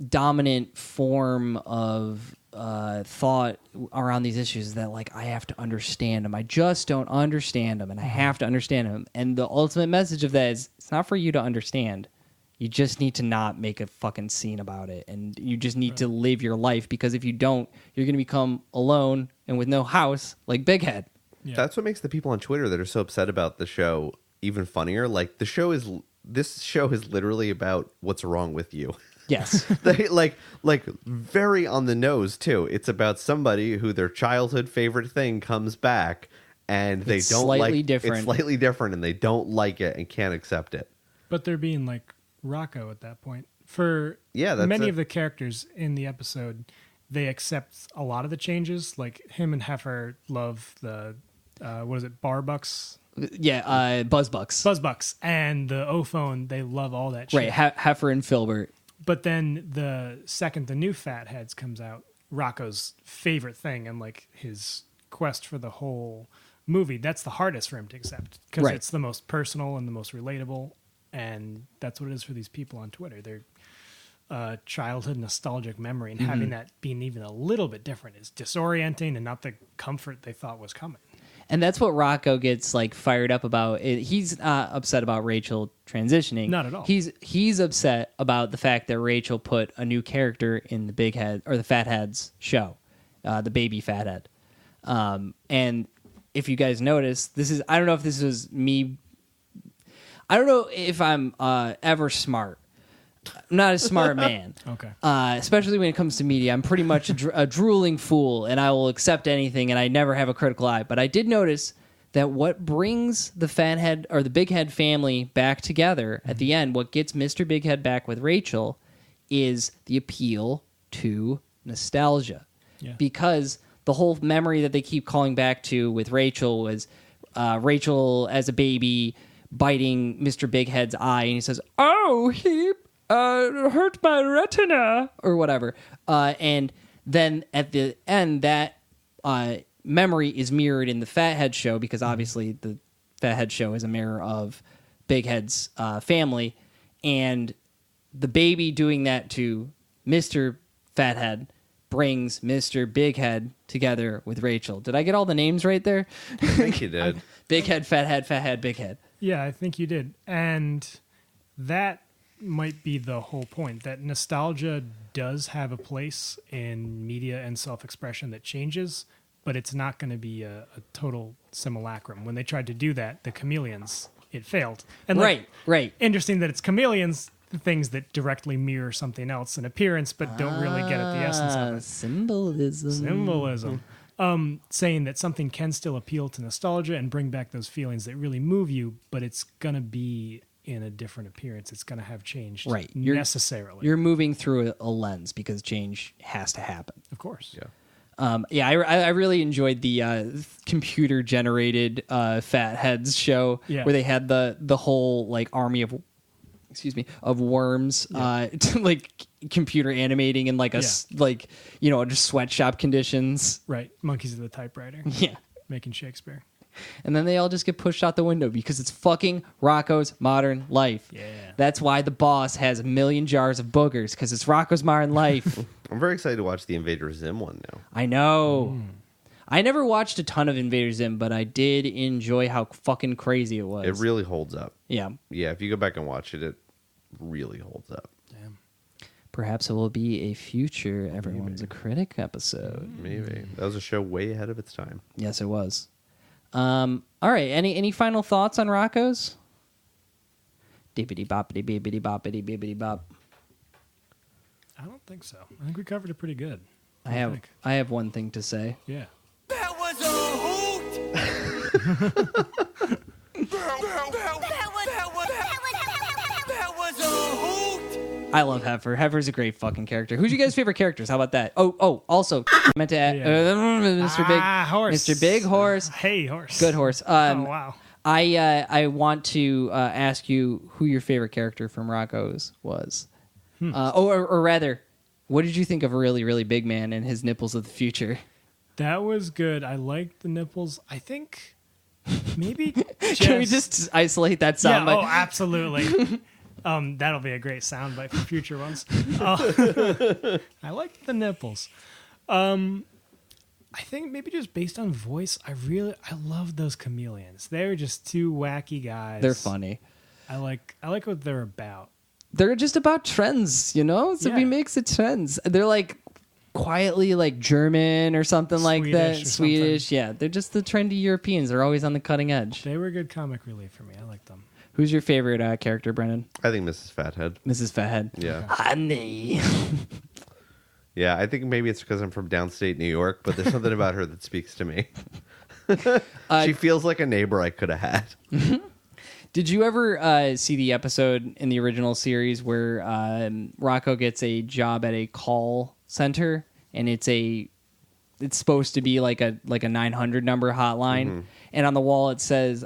dominant form of thought around these issues that, like, I have to understand them. I just don't understand them, and I have to understand them. And the ultimate message of that is it's not for you to understand. You just need to not make a fucking scene about it. And you just need to live your life, because if you don't, you're going to become alone and with no house like Bighead. Yeah. That's what makes the people on Twitter that are so upset about the show even funnier. Like, this show is literally about what's wrong with you. Yes. They like very on the nose too. It's about somebody who their childhood favorite thing comes back and they don't like different. It's slightly different and they don't like it and can't accept it. But they're being like Rocko at that point. For that's many of the characters in the episode, they accept a lot of the changes. Like him and Heifer love the Barbucks? Yeah, Buzzbucks. Buzzbucks. And the O-Phone, they love all that shit. Right, Heifer and Filbert. But then the second the new Fatheads comes out, Rocco's favorite thing and like his quest for the whole movie, that's the hardest for him to accept because it's the most personal and the most relatable, and that's what it is for these people on Twitter. Their childhood nostalgic memory, and having that being even a little bit different is disorienting and not the comfort they thought was coming. And that's what Rocko gets like fired up about. He's not upset about Rachel transitioning. Not at all. He's upset about the fact that Rachel put a new character in the Bighead or the Fatheads show, the baby Fathead. And if you guys notice, I don't know if this was me. I don't know if I'm ever smart. I'm not a smart man. Okay. Especially when it comes to media. I'm pretty much a drooling fool, and I will accept anything, and I never have a critical eye. But I did notice that what brings the Fathead or the Bighead family back together at the end, what gets Mr. Bighead back with Rachel, is the appeal to nostalgia. Yeah. Because the whole memory that they keep calling back to with Rachel was Rachel as a baby biting Mr. Bighead's eye, and he says, "Oh, he hurt my retina or whatever. And then at the end, that memory is mirrored in the Fathead show because obviously the Fathead show is a mirror of Bighead's family, and the baby doing that to Mr. Fathead brings Mr. Bighead together with Rachel. Did I get all the names right there? I think you did. Bighead, Fathead, Bighead. Yeah, I think you did. And that might be the whole point, that nostalgia does have a place in media and self-expression that changes, but it's not going to be a total simulacrum. When they tried to do that, the Chameleons, it failed. And Right. Interesting that it's Chameleons, the things that directly mirror something else in appearance, but don't really get at the essence of it. Symbolism. Saying that something can still appeal to nostalgia and bring back those feelings that really move you, but it's going to be in a different appearance. It's going to have changed necessarily. You're moving through a lens because change has to happen. Of course. Yeah. I really enjoyed the computer-generated Fatheads show where they had the whole like army of worms like computer animating in like just sweatshop conditions. Right. Monkeys of the typewriter. Yeah. Making Shakespeare. And then they all just get pushed out the window because it's fucking Rocko's Modern Life. Yeah. That's why the boss has 1 million jars of boogers, because it's Rocko's Modern Life. I'm very excited to watch the Invader Zim one now. I know. I never watched a ton of Invader Zim, but I did enjoy how fucking crazy it was. It really holds up. Yeah. Yeah, if you go back and watch it, it really holds up. Damn. Perhaps it will be a future Everyone's a Critic episode. Maybe. That was a show way ahead of its time. Yes, it was. All right. Any final thoughts on Rocko's? Dibbity boppity bibbity boppity bibbity bop. I don't think so. I think we covered it pretty good. I have one thing to say. Yeah. That was a hoot! That was a hoot! I love Heifer. Heifer's a great fucking character. Who's your guys' favorite characters? How about that? Oh, also, I meant to add Mr. Big Horse. Mr. Big Horse. Hey, Horse. Good Horse. Oh, wow. I want to ask you who your favorite character from Rocko's was. Or rather, what did you think of a really, really big man and his nipples of the future? That was good. I liked the nipples. I think maybe Can we just isolate that sound? Yeah, absolutely. That'll be a great soundbite for future ones. I like the nipples. I think maybe just based on voice, I love those chameleons. They're just two wacky guys. They're funny. I like what they're about. They're just about trends, you know? So remakes of trends. They're like quietly like German or something like that. Swedish. Yeah. They're just the trendy Europeans. They're always on the cutting edge. They were good comic relief for me. I like them. Who's your favorite character, Brennan? I think Mrs. Fathead. Mrs. Fathead. Yeah. Honey. Yeah, I think maybe it's because I'm from downstate New York, but there's something about her that speaks to me. She feels like a neighbor I could have had. Did you ever see the episode in the original series where Rocko gets a job at a call center, and it's supposed to be like a 900 number hotline, and on the wall it says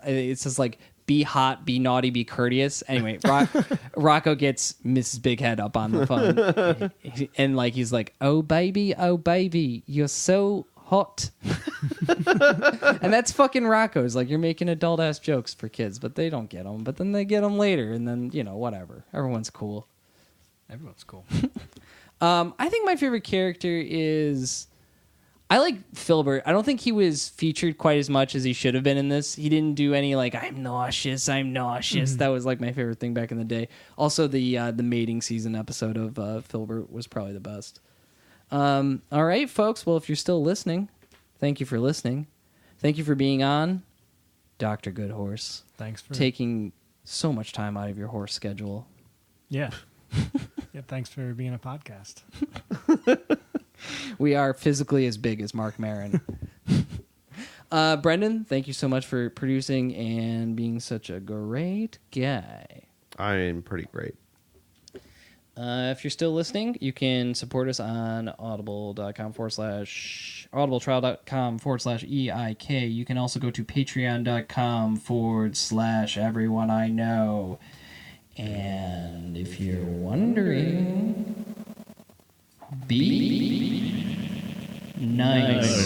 like, be hot, be naughty, be courteous. Anyway, Rocko gets Mrs. Bighead up on the phone, and like he's like, oh baby, you're so hot. And that's fucking Rocko's. Like, you're making adult ass jokes for kids, but they don't get them. But then they get them later, and then whatever. Everyone's cool. Everyone's cool. I think my favorite character is, I like Filbert. I don't think he was featured quite as much as he should have been in this. He didn't do any like I'm nauseous. That was like my favorite thing back in the day. Also, the mating season episode of Filbert was probably the best. All right, folks. Well, if you're still listening, thank you for listening. Thank you for being on, Dr. Good Horse. Thanks for taking so much time out of your horse schedule. Yeah. Yeah. Thanks for being a podcast. We are physically as big as Mark Maron. Brendan, thank you so much for producing and being such a great guy. I'm pretty great. If you're still listening, you can support us on audibletrial.com/EIK. You can also go to patreon.com/everyone I know. And if if you're wondering, be nice.